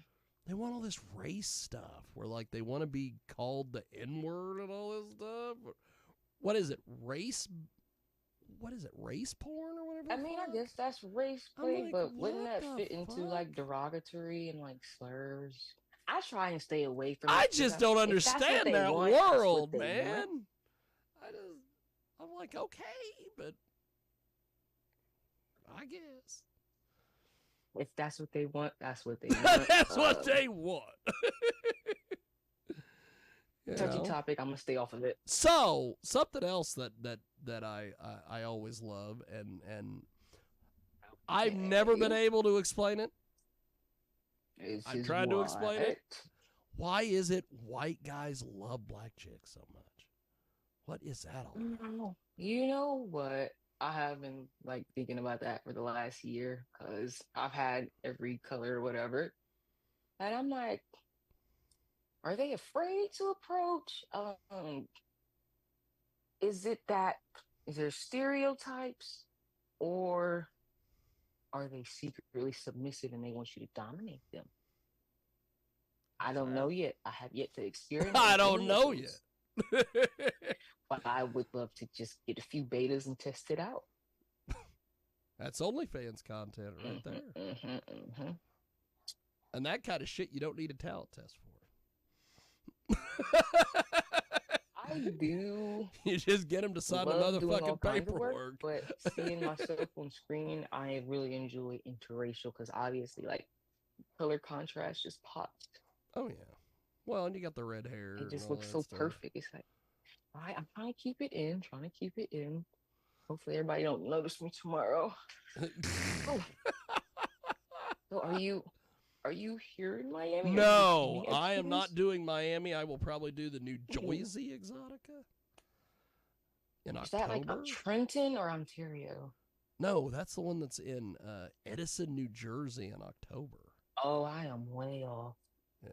They want all this race stuff where, like, they want to be called the N-word and all this stuff. What is it? Race? What is it? Race porn or whatever? I the mean, I fuck? guess that's race I'm play, like, but wouldn't what that the fit into fuck? like derogatory and like slurs? I try and stay away from I it because just don't if that's what understand they that want, that's what world, they man. want. I'm like, okay, but I guess. If that's what they want, that's what they want. That's what they want. You Touchy know? topic. I'm gonna stay off of it. So something else that I always love, and I've never been Okay. able to explain it. This I'm is trying to explain it. what? Why is it white guys love black chicks so much? What is that all about? You know what? I have been like thinking about that for the last year because I've had every color or whatever, and I'm like, are they afraid to approach? Is it that is there stereotypes, or are they secretly submissive and they want you to dominate them? I don't know yet. I have yet to experience. I don't any of know those, yet. but I would love to just get a few betas and test it out. That's OnlyFans content right there. Mm-hmm. And that kind of shit you don't need a talent test for. I do You just get them to sign love another doing all fucking kinds of work, paperwork. but seeing myself on screen, I really enjoy interracial because obviously, like, color contrast just pops. Oh, yeah. Well, and you got the red hair. It just and all looks that so stuff. perfect. It's like, I'm trying to keep it in, Hopefully, everybody don't notice me tomorrow. Oh, so are you here in Miami? Are you No, doing I am activities? not doing Miami. I will probably do the New Jersey Exotica in Is that like October. Trenton or Ontario? No, that's the one that's in Edison, New Jersey in October. Oh, I am way off. Yeah.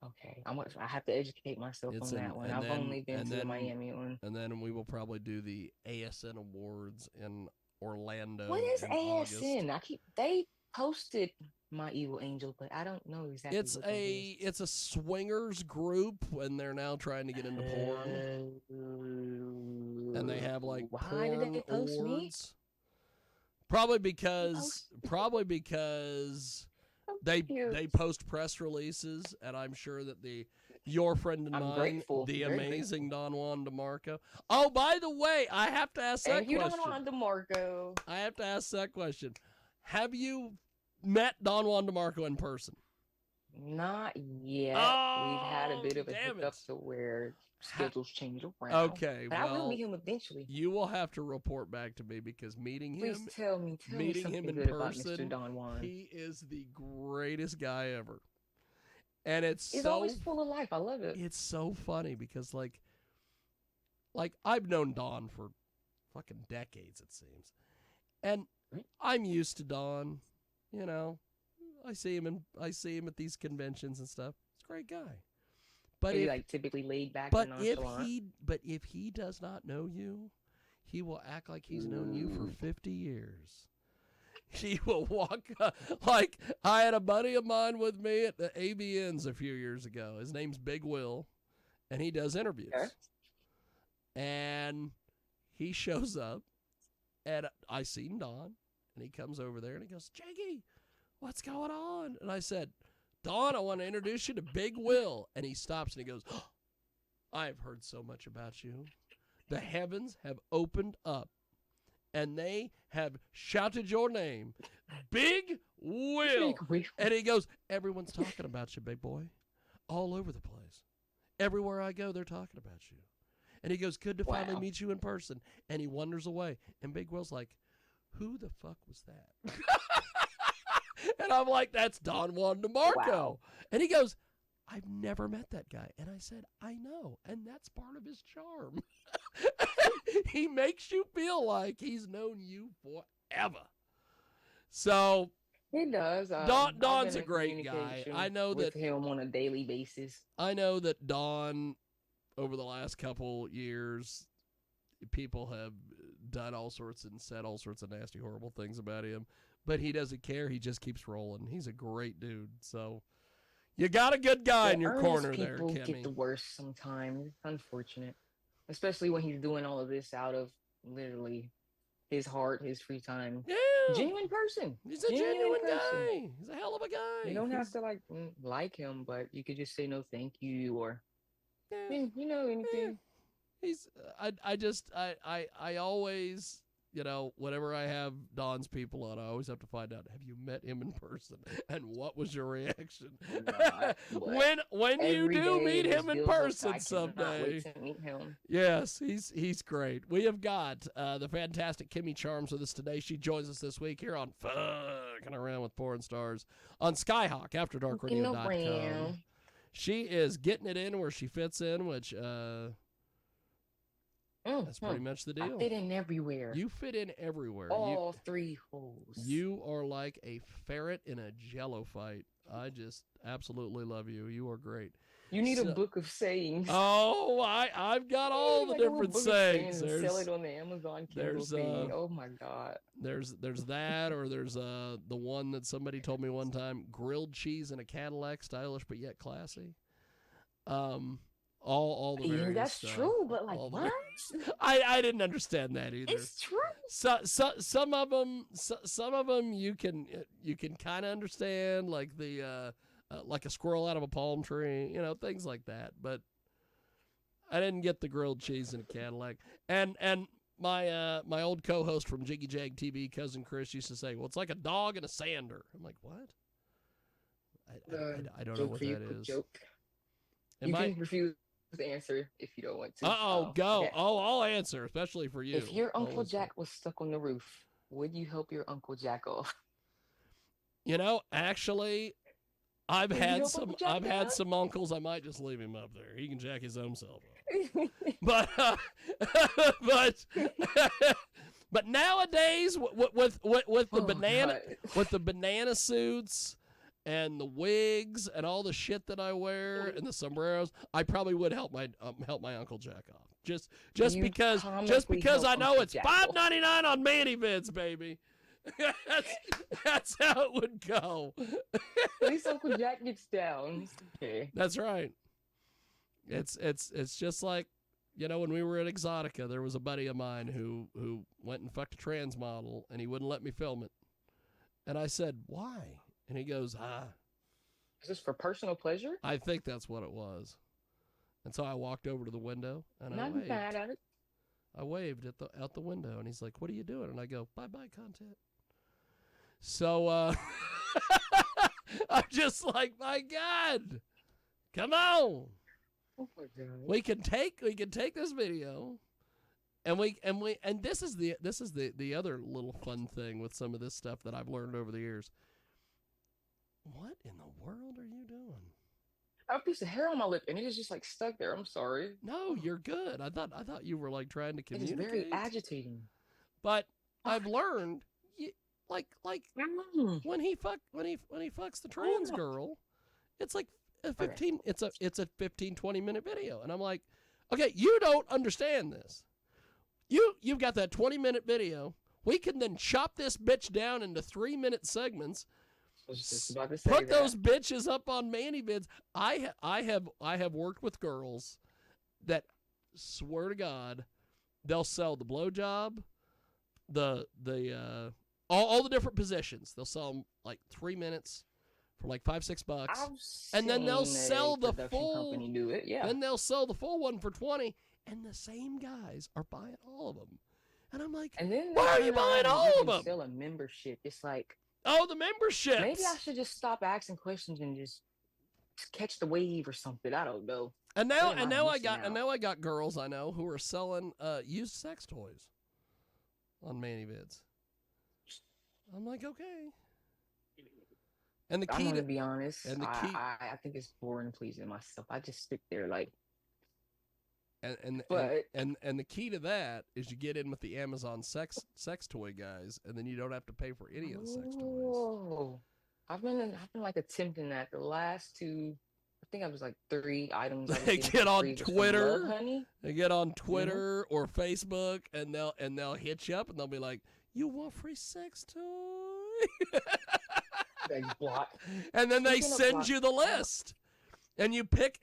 Okay, I have to educate myself It's on in- that one. and I've then- only been and to the then- Miami one. And then we will probably do the ASN Awards in Orlando. What is in August. ASN? They posted My Evil Angel, but I don't know exactly It's what that is. it's a swingers group, and they're now trying to get into porn. And they have like Why porn did they post me? awards. Probably because So they cute. post press releases, and I'm sure that your friend and I'm mine, grateful, the very amazing Don Juan DeMarco. Oh, by the way, I have to ask that And you question. don't want DeMarco. I have to ask that question. Have you met Don Juan DeMarco in person? Not yet. Oh, We've had a bit of a damn hiccup it. to where schedules change around. Okay, But I will well, meet him eventually. you will have to report back to me because meeting him Please tell me meeting something him in good about Mr. person, Don Juan. he is the greatest guy ever. And He's always full of life. I love it. it's so funny because like I've known Don for fucking decades, it seems. And I'm used to Don, you know. I see him at these conventions and stuff. He's a great guy. But Maybe if, like typically laid back but and if nonchalant. if he does not know you, he will act like he's known you for 50 years. He will walk like I had a buddy of mine with me at the ABNs a few years ago. His name's Big Will, and he does interviews. Okay. And he shows up, and I seen Don, and he comes over there, and he goes, Jiggy, what's going on? And I said, Don, I want to introduce you to Big Will. And he stops, and he goes, oh, I have heard so much about you. The heavens have opened up, and they have shouted your name, Big Will. Big Will. And he goes, everyone's talking about you, big boy, all over the place. Everywhere I go, they're talking about you. And he goes, good to finally meet you in person. And he wanders away. And Big Will's like, who the fuck was that? And I'm like, that's Don Juan DeMarco. Wow. And he goes, I've never met that guy. And I said, I know. And that's part of his charm. He makes you feel like he's known you forever. So He does. Don's I've been a in great guy. communication I know with that him on a daily basis. I know that Don, over the last couple years, people have done all sorts and said all sorts of nasty, horrible things about him. But he doesn't care. He just keeps rolling. He's a great dude. So you got a good guy in your corner there, People Kimmy. get the worst sometimes. It's unfortunate, especially when he's doing all of this out of literally his heart, his free time. Yeah. Genuine person. He's a genuine guy. He's a hell of a guy. You don't have to like him, but you could just say no, thank you, or Yeah. anything. He's I always, whenever I have Don's people on, I always have to find out, have you met him in person, and what was your reaction? when you Every do day meet it him in builds up. person I cannot someday. wait to meet him. Yes, he's great. We have got the fantastic Kimmycharms with us today. She joins us this week here on Fucking Around with Porn Stars on Skyhawk AfterDarkRadio.com. She is getting it in where she fits in, which that's pretty much the deal. I fit in everywhere. You fit in everywhere. All three holes. You are like a ferret in a Jello fight. I just absolutely love you. You are great. You need a book of sayings. Oh, I've got all the different sayings. Sell it on the Amazon Kindle thing. Oh my God. There's that, or there's the one that somebody told me one time: grilled cheese in a Cadillac, stylish but yet classy. All the various that's stuff. true, but like what? I didn't understand that either. It's true. So some of them you can kind of understand, like the like a squirrel out of a palm tree, things like that. But I didn't get the grilled cheese in a Cadillac. And my old co-host from Jiggy Jag TV, cousin Chris, used to say, "Well, it's like a dog and a sander." I'm like, what? I don't know what that is. Joke. You can refuse to answer if you don't want to. Go. Okay. I'll answer, especially for you. If your Uncle Jack was stuck on the roof, would you help your Uncle Jack off? Actually, I've had some uncles. I might just leave him up there. He can jack his own self up. but nowadays with the banana suits and the wigs and all the shit that I wear and the sombreros, I probably would help my Uncle Jack off. Just because I know it's $5.99 on Mani-Vids, baby. That's how it would go. At least Uncle Jack gets down. Okay. That's right. It's just like, when we were at Exotica, there was a buddy of mine who went and fucked a trans model, and he wouldn't let me film it. And I said, why? And he goes, Is this for personal pleasure? I think that's what it was. And so I walked over to the window, and I waved. Not bad at it. I waved out the window, and he's like, what are you doing? And I go, bye-bye content. So I'm just like, my God, come on. Oh my God. We can take this video, and this is the other little fun thing with some of this stuff that I've learned over the years. What in the world are you doing? I have a piece of hair on my lip, and it is just like stuck there. I'm sorry. No, you're good. I thought you were like trying to communicate. It is very agitating. But I've learned, like when he fucks the trans girl, it's like a 15. It's a 15-20 minute video, and I'm like, okay, you don't understand this. You've got that 20-minute video. We can then chop this bitch down into 3-minute segments. Put those bitches up on Mani-Vids. I have worked with girls that swear to God, they'll sell the blowjob, all the different positions. They'll sell them like 3 minutes for like $5-6, and then they'll sell the full. Do it, yeah. Then they'll sell the full one for $20, and the same guys are buying all of them. And I'm like, And then why are you buying all of them? Sell a membership. It's like, oh, the memberships. maybe I should just stop asking questions and just catch the wave or something. I don't know. And now I got girls I know who are selling used sex toys on ManyVids. I'm like, okay. And the key, I'm gonna be honest. And the key, I think it's boring pleasing myself. I just sit there like. And the key to that is you get in with the Amazon sex toy guys, and then you don't have to pay for any of the sex toys. Oh, I've been like attempting that. The last two, I think I was like 3 items. They get on Twitter. They get on Twitter or Facebook, and they'll hit you up, and they'll be like, "You want free sex toy?" And then they send you the list. And you pick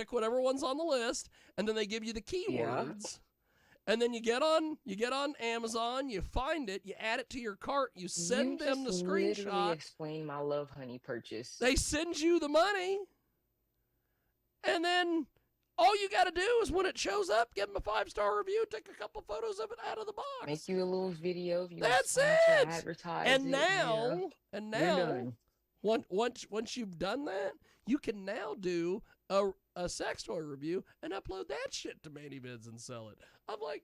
whatever one's on the list, and then they give you the keywords. Yeah. And then you get on Amazon, you find it, you add it to your cart, you send them the screenshot. Literally explain my Love Honey purchase. They send you the money, and then all you got to do is when it shows up, give them a 5-star review, take a couple photos of it out of the box, make you a little video. If you That's it. Advertise and it, now, you're done. Once you've done that, you can now do a sex toy review and upload that shit to ManyVids and sell it. I'm like,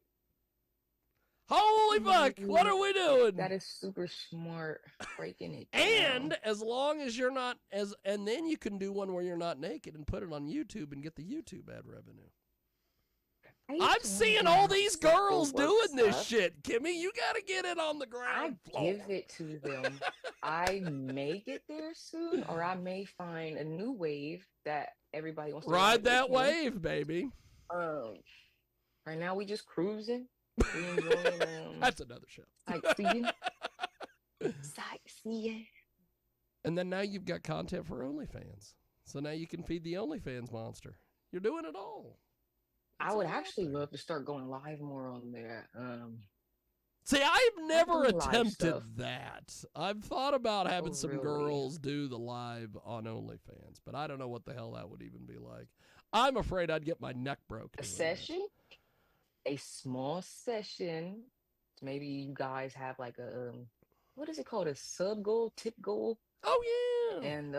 holy fuck, what are we doing? That is super smart, breaking it down. And as long as you're not and then you can do one where you're not naked and put it on YouTube and get the YouTube ad revenue. I'm seeing all these girls doing this shit. Kimmy, you got to get it on the ground floor. Give it to them. I may get there soon, or I may find a new wave that everybody wants to ride that wave, baby. Right now we just cruising. We enjoying. That's another show. Sightseeing. And then now you've got content for OnlyFans. So now you can feed the OnlyFans monster. You're doing it all. I would actually love to start going live more on there. See, I've never attempted that. I've thought about having some girls do the live on OnlyFans, but I don't know what the hell that would even be like. I'm afraid I'd get my neck broken. A session? A small session. Maybe you guys have like a, what is it called? A sub goal, tip goal? Oh, yeah. And,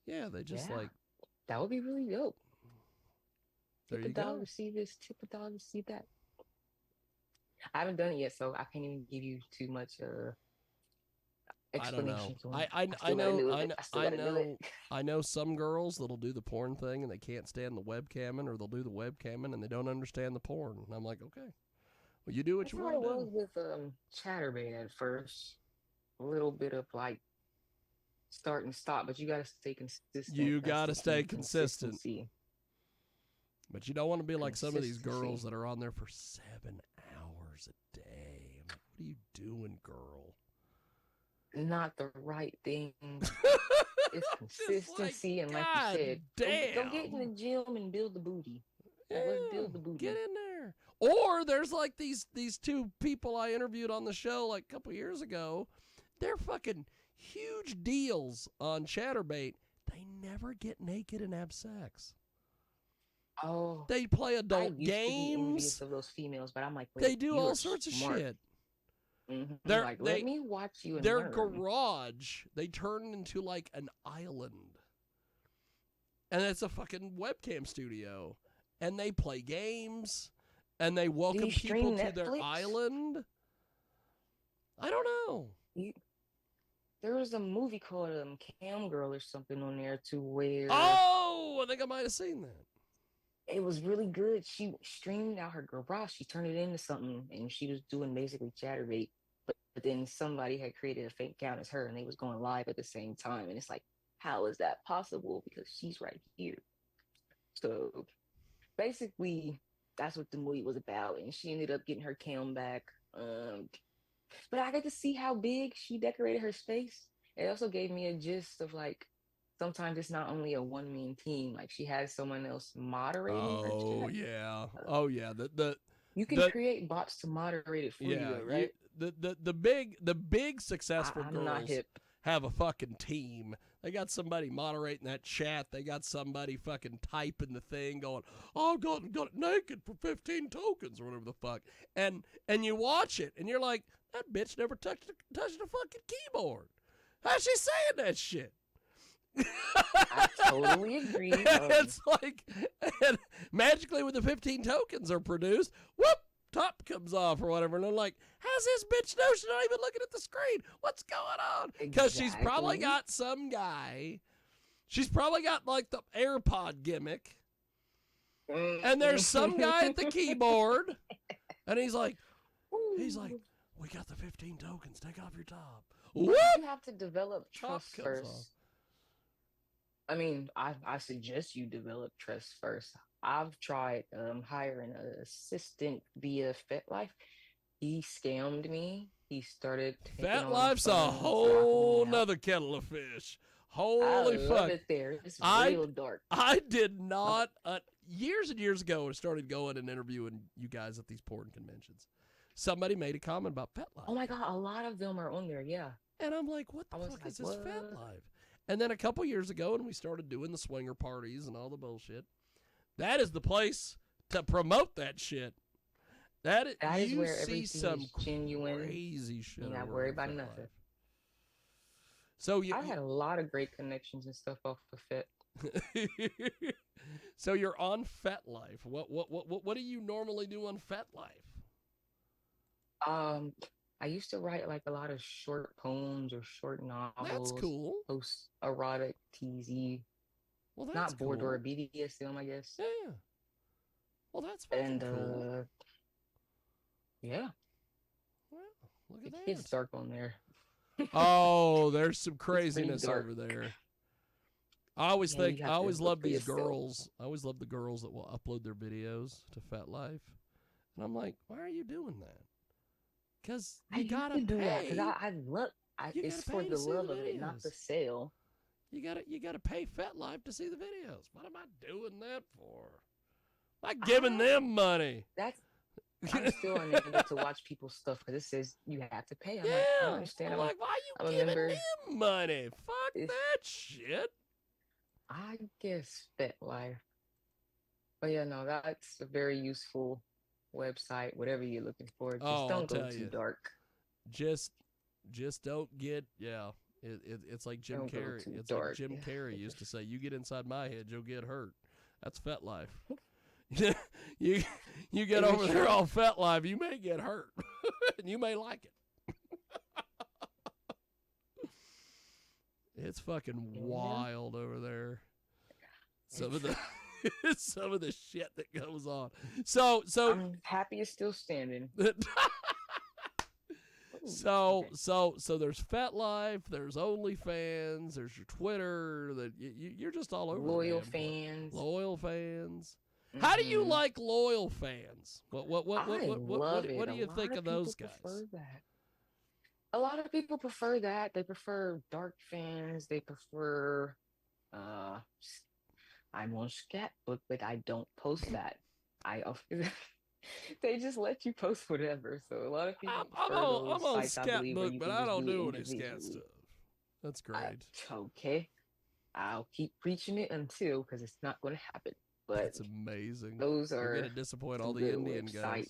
yeah, they just like. That would be really dope. There tip $1 to see this, tip $1 to see that. I haven't done it yet, so I can't even give you too much explanation. I know some girls that'll do the porn thing and they can't stand the webcamming, or they'll do the webcamming and they don't understand the porn. And I'm like, okay, well, you do what you want to do. That's what it was with Chatterbait at first. A little bit of like start and stop, but you got to stay consistent. You got to stay consistent. But you don't want to be like some of these girls that are on there for 7 hours a day. I'm like, what are you doing, girl? Not the right thing. It's consistency, and like you said, go get in the gym and build the booty. Yeah, let's build the booty. Get in there. Or there's like these 2 people I interviewed on the show like a couple years ago. They're fucking huge deals on Chatterbait. They never get naked and have sex. Oh, they play adult I used games. To be envious of those females, but I'm like, they do all sorts of shit. Mm-hmm. They're like, let me watch you. And their learn. garage, they turn into like an island, and it's a fucking webcam studio, and they play games, and they welcome people to their island. I don't know. There was a movie called Cam Girl or something on there too, where I think I might have seen that. It was really good. She streamed out her garage. She turned it into something, and she was doing basically Chatterbait. But then somebody had created a fake account as her, and they was going live at the same time. And it's like, how is that possible? Because she's right here. So basically, that's what the movie was about. And she ended up getting her cam back. But I got to see how big she decorated her space. It also gave me a gist of like, sometimes it's not only a one-man team. Like she has someone else moderating. Oh yeah. Oh yeah. You can create bots to moderate it for you, right? The big successful girls have a fucking team. They got somebody moderating that chat. They got somebody fucking typing the thing going, oh, got it naked for 15 tokens or whatever the fuck. And you watch it, and you're like, that bitch never touched a fucking keyboard. How's she saying that shit? I totally agree. It's like, and magically when the 15 tokens are produced, whoop, top comes off or whatever. And I'm like, how's this bitch know she's not even looking at the screen? What's going on? Because she's probably got some guy. She's probably got like the AirPod gimmick. And there's some guy at the keyboard. And he's like, we got the 15 tokens. Take off your top. Whoop! You have to develop trust first. Off. I mean, I suggest you develop trust first. I've tried hiring an assistant via FetLife. He scammed me. He started FetLife's a whole nother kettle of fish. Holy fuck! I love it there. It's real dark. I did not years and years ago when I started going and interviewing you guys at these porn conventions. Somebody made a comment about FetLife. Oh my god, a lot of them are on there. Yeah. And I'm like, what the fuck is this FetLife? And then a couple years ago, when we started doing the swinger parties and all the bullshit, that is the place to promote that shit. That is where see some genuine, crazy shit. You're not worried about nothing. So I had a lot of great connections and stuff off of Fet. So you're on FetLife. What do you normally do on FetLife? I used to write like a lot of short poems or short novels. That's cool. Post erotic, teasy. Well, that's not bored cool. or BDSM, I guess. Yeah. Well, that's fucking cool. Yeah. Well, look at that. It's dark on there. Oh, there's some craziness over there. I always love these girls. I always love the girls that will upload their videos to FetLife. And I'm like, why are you doing that? Because you gotta pay. It's for the love of it, not the sale. You gotta pay FetLife to see the videos. What am I doing that for? I'm not giving them money. I'm still unable to watch people's stuff because it says you have to pay. I don't understand. I'm like, why are you giving them money? Fuck that shit. I guess FetLife. But yeah, no, that's a very useful website, whatever you're looking for. Just don't go too dark. Just don't get it's like Jim Carrey. It's like Jim Carrey used to say, you get inside my head, you'll get hurt. That's FetLife. you get over there on FetLife, you may get hurt. And you may like it. It's fucking wild over there. Some of the shit that goes on. So I'm happy it's still standing. So there's FetLife, there's OnlyFans, there's your Twitter. That you're just all over. Loyal fans. Mm-hmm. How do you like loyal fans? What do you think of those guys? A lot of people prefer that. They prefer dark fans. They prefer I'm on Scatbook, but I don't post that. They just let you post whatever. So a lot of people I'm on Scatbook, but I don't do any scat stuff. That's great. Okay. I'll keep preaching it until, because it's not going to happen. But that's amazing. Those are going to disappoint all the Indian guys.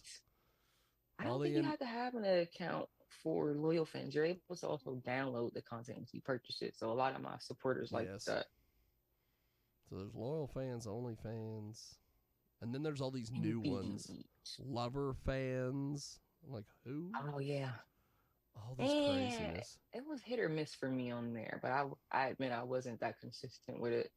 I don't think you have to have an account for loyal fans. You're able to also download the content once you purchase it. So a lot of my supporters like that. So there's loyal fans, OnlyFans, and then there's all these new ones. Lover fans. I'm like, who? Oh yeah. All this craziness. It was hit or miss for me on there, but I admit I wasn't that consistent with it.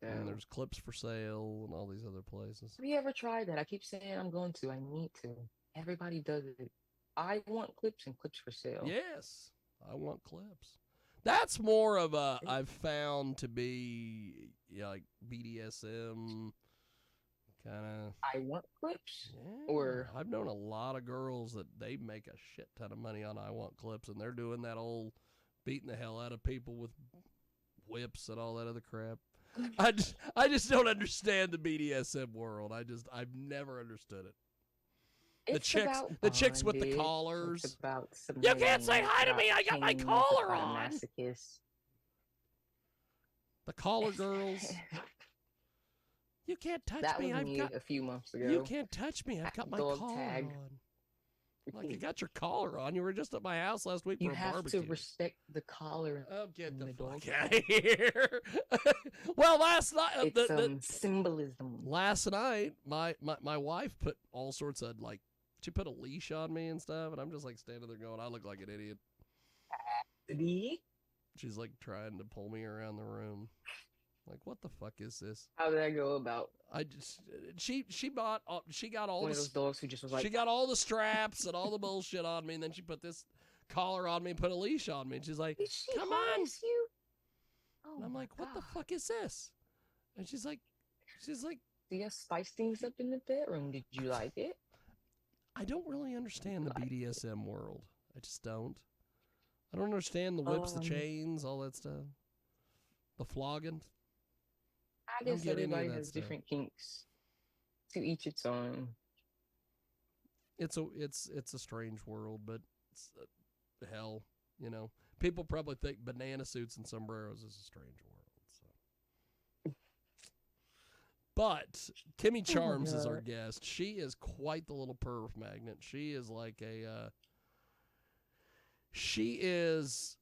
So. And there's clips for sale and all these other places. Have you ever tried that? I keep saying I'm going to. I need to. Everybody does it. I want clips and clips for sale. Yes, I want clips. That's more of a, I've found to be like BDSM kind of. I want clips? Yeah, or I've known a lot of girls that they make a shit ton of money on I want clips, and they're doing that old beating the hell out of people with whips and all that other crap. I just don't understand the BDSM world. I've never understood it. It's about the chicks with the bondage. It's collars. about You can't say submitting. It's hi to about me. I got my chains. It's collar about a on. masochist. The collar girls. You can't touch That me. was I've me got. a few months You ago. can't touch me. I've got my Dog collar tag. on. Like, you got your collar on. You were just at my house last week You for a have barbecue. to respect the collar. Oh, get and the dog fuck out tag. of here. Well, last night... It's symbolism. Last night, my wife put all sorts of, like... She put a leash on me and stuff, and I'm just, like, standing there going, I look like an idiot. She's, like, trying to pull me around the room. Like, what the fuck is this? How did I go about? I just... She got all One the... of those dogs who just was like... She got all the straps and all the bullshit on me, and then she put this collar on me and put a leash on me, and she's like, Did she come on. harness you? Oh, And I'm like, what the fuck is this? And she's like, Do you spice things up in the bedroom? Did you like it? I don't really understand the BDSM world. I just don't. I don't understand the whips, the chains, all that stuff. The flogging. I don't guess get any of everybody that has stuff. different kinks. To each its own. It's a strange world, but it's, hell, you know. People probably think banana suits and sombreros is a strange world. So. But Kimmycharms is our guest. She is quite the little perv magnet. She is like a... she is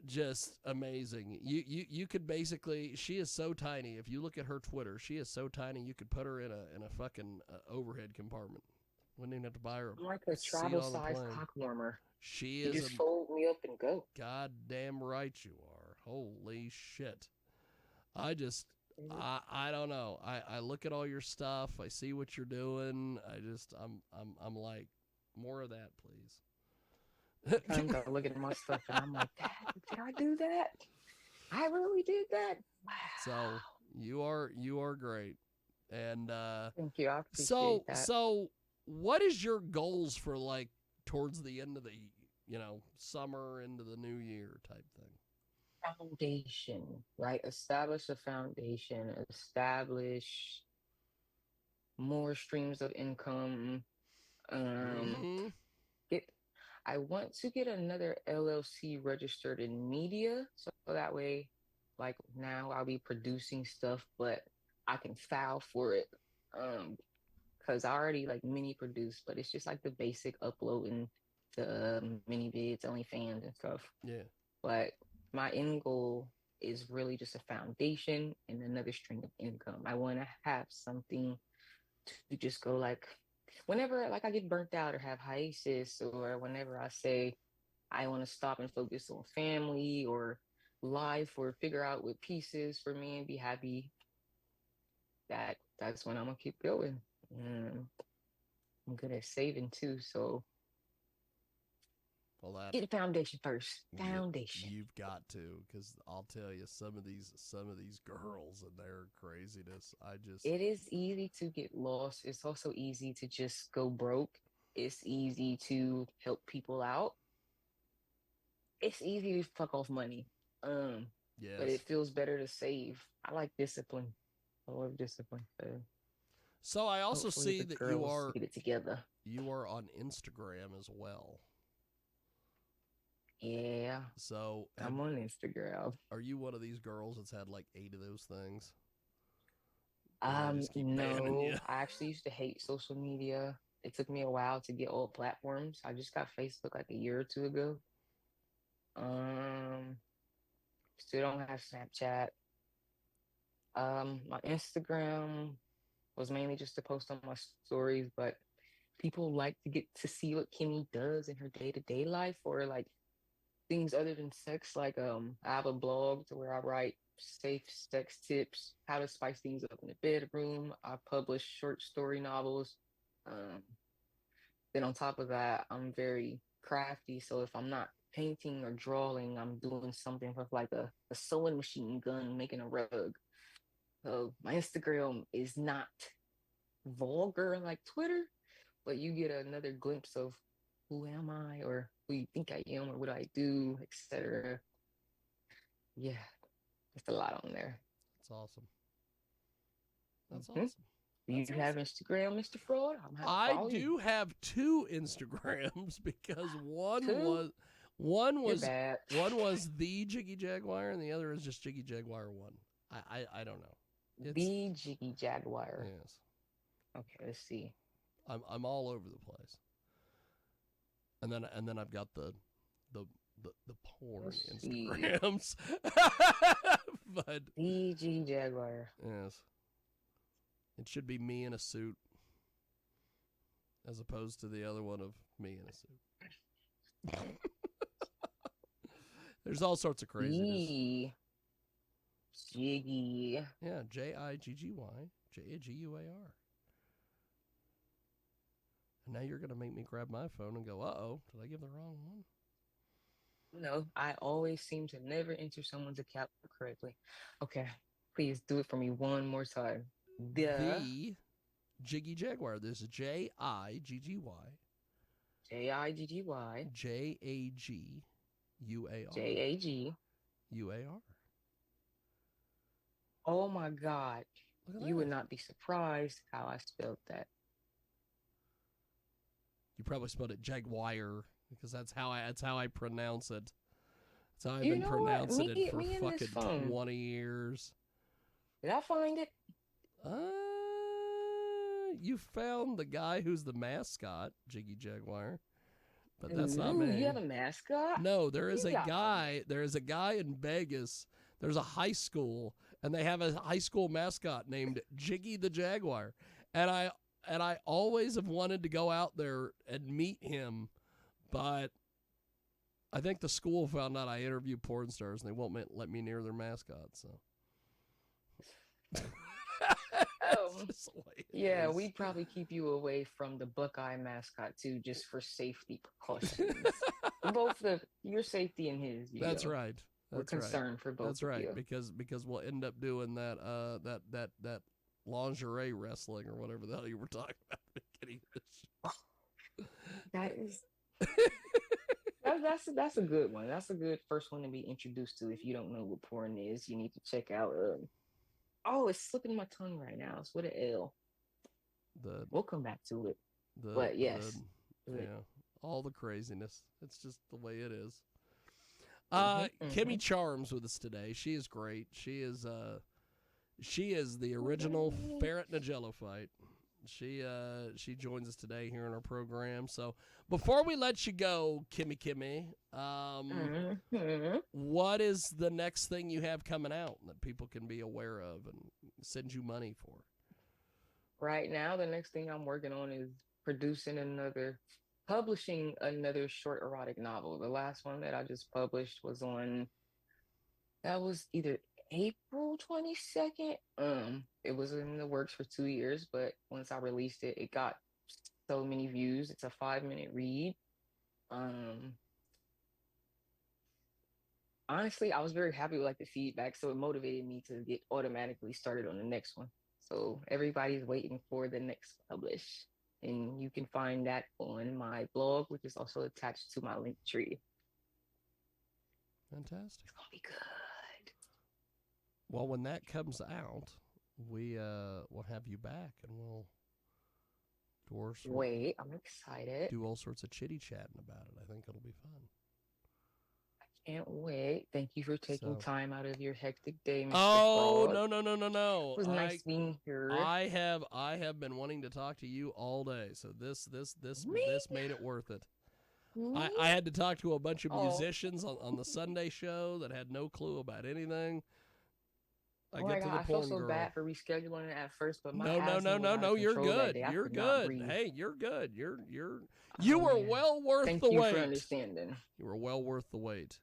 just amazing. You could basically... She is so tiny. If you look at her Twitter, she is so tiny you could put her in a fucking overhead compartment. Wouldn't even have to buy her I'm like a travel-sized cock warmer. She you is just fold me up and go. Goddamn right you are. Holy shit. I don't know. I look at all your stuff. I see what you're doing. I'm like, more of that, please. Sometimes I look at my stuff and I'm like, did I do that? I really did that. Wow. So you are great. And thank you. I appreciate that. So what is your goals for, like, towards the end of the, summer into the new year type thing? Foundation, right? Establish a foundation, establish more streams of income. I want to get another LLC registered in media, so that way, like, now I'll be producing stuff, but I can file for it. Because I already like mini produce, but it's just like the basic uploading the mini vids, OnlyFans and stuff. Yeah. But my end goal is really just a foundation and another stream of income. I want to have something to just go, like, whenever like I get burnt out or have hiatus, or whenever I say I want to stop and focus on family or life or figure out what pieces for me and be happy, that's when I'm gonna keep going. I'm good at saving too, so get a foundation first. Foundation. You've got to, because I'll tell you, some of these girls and their craziness. It is easy to get lost. It's also easy to just go broke. It's easy to help people out. It's easy to fuck off money. Yes. But it feels better to save. I like discipline. I love discipline. So I also see that you are get it together. You are on Instagram as well. Yeah. So I'm on Instagram. Are you one of these girls that's had like 8 of those things? No. I actually used to hate social media. It took me a while to get all platforms. I just got Facebook like a year or two ago. Still don't have Snapchat. My Instagram was mainly just to post on my stories, but people like to get to see what Kimmy does in her day-to-day life, or like things other than sex. Like I have a blog to where I write safe sex tips, how to spice things up in the bedroom. I publish short story novels. Then on top of that, I'm very crafty. So if I'm not painting or drawing, I'm doing something with like a sewing machine gun, making a rug. So my Instagram is not vulgar like Twitter, but you get another glimpse of who am I, or who you think I am, or what I do, etc. Yeah, it's a lot on there. That's awesome. That's awesome. Do you That's have awesome. Instagram, Mr. Fraud? I'm gonna have to I follow you. do have two Instagrams because Two? one You're was bad. one was the Jiggy Jaguar and the other is just Jiggy Jaguar one. I don't know. It's The Jiggy Jaguar. yes. Okay, let's see. I'm all over the place. And then I've got the the porn Let's see. Instagrams. But The Jiggy Jaguar. yes. It should be me in a suit as opposed to the other one of me in a suit. There's all sorts of craziness. The Jiggy. Yeah, Jiggy Jaguar. And now you're going to make me grab my phone and go, uh-oh, did I give the wrong one? No, I always seem to never enter someone's account correctly. Okay, please do it for me one more time. The Jiggy Jaguar. There's Jiggy Jiggy Jaguar. JAG. Oh my God. Look at You that. would not be surprised how I spelled that. You probably spelled it Jaguar because that's how I pronounce it. That's how I've You been know what? pronouncing it for Me and this fucking phone. 20 years. Did I find it? You found the guy who's the mascot, Jiggy Jaguar, but that's not Ooh, me. you have a mascot? No, there is You a got guy. There is a guy in Vegas. There's a high school, and they have a high school mascot named Jiggy the Jaguar, and I always have wanted to go out there and meet him, but I think the school found out I interview porn stars, and they won't let me near their mascot. So. Oh. Just the way it Yeah, is. we'd probably keep you away from the Buckeye mascot too, just for safety precautions. Both your safety and his. That's right. We're That's right. concerned for both That's of right. you. Because we'll end up doing that that lingerie wrestling or whatever the hell you were talking about at the beginning of this. That is that's a good one. That's a good first one to be introduced to. If you don't know what porn is, you need to check out. Oh, it's slipping my tongue right now. It's with an L. We'll come back to it. But yes, yeah, all the craziness. It's just the way it is. Mm-hmm. Kimmycharms with us today. She is great. She is the original ferret in a jello fight. She joins us today here in our program. So before we let you go, Kimmy, what is the next thing you have coming out that people can be aware of and send you money for? Right now, the next thing I'm working on is publishing another short erotic novel. The last one that I just published that was either April 22nd. It was in the works for 2 years, but once I released it, it got so many views. It's a 5-minute read. Honestly, I was very happy with the feedback, so it motivated me to get automatically started on the next one. So everybody's waiting for the next publish, and you can find that on my blog, which is also attached to my link tree. Fantastic. It's gonna be good. Well, when that comes out, we'll have you back, and we'll Wait, I'm excited. do all sorts of chitty chatting about it. I think it'll be fun. Can't wait. Thank you for taking time out of your hectic day, Mr. Oh, Fraud. no. It was nice being here. I have been wanting to talk to you all day, so this made it worth it. I had to talk to a bunch of musicians on the Sunday show that had no clue about anything. I felt so bad for rescheduling it at first, but my no, you're good. You're good. Hey, you're good. You were well worth the wait. Thank you for understanding. You were well worth the wait.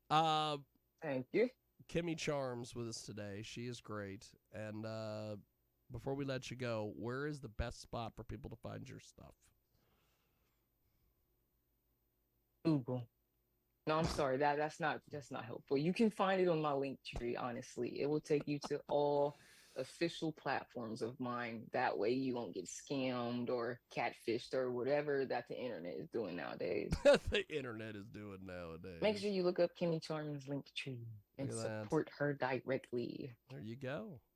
Thank you. Kimmycharms with us today. She is great. And before we let you go, where is the best spot for people to find your stuff? Google. No, I'm sorry. That's not helpful. You can find it on my link tree, honestly. It will take you to all official platforms of mine. That way you won't get scammed or catfished or whatever that the internet is doing nowadays. The internet is doing nowadays. Make sure you look up Kimmycharms' link tree and support her directly. There you go.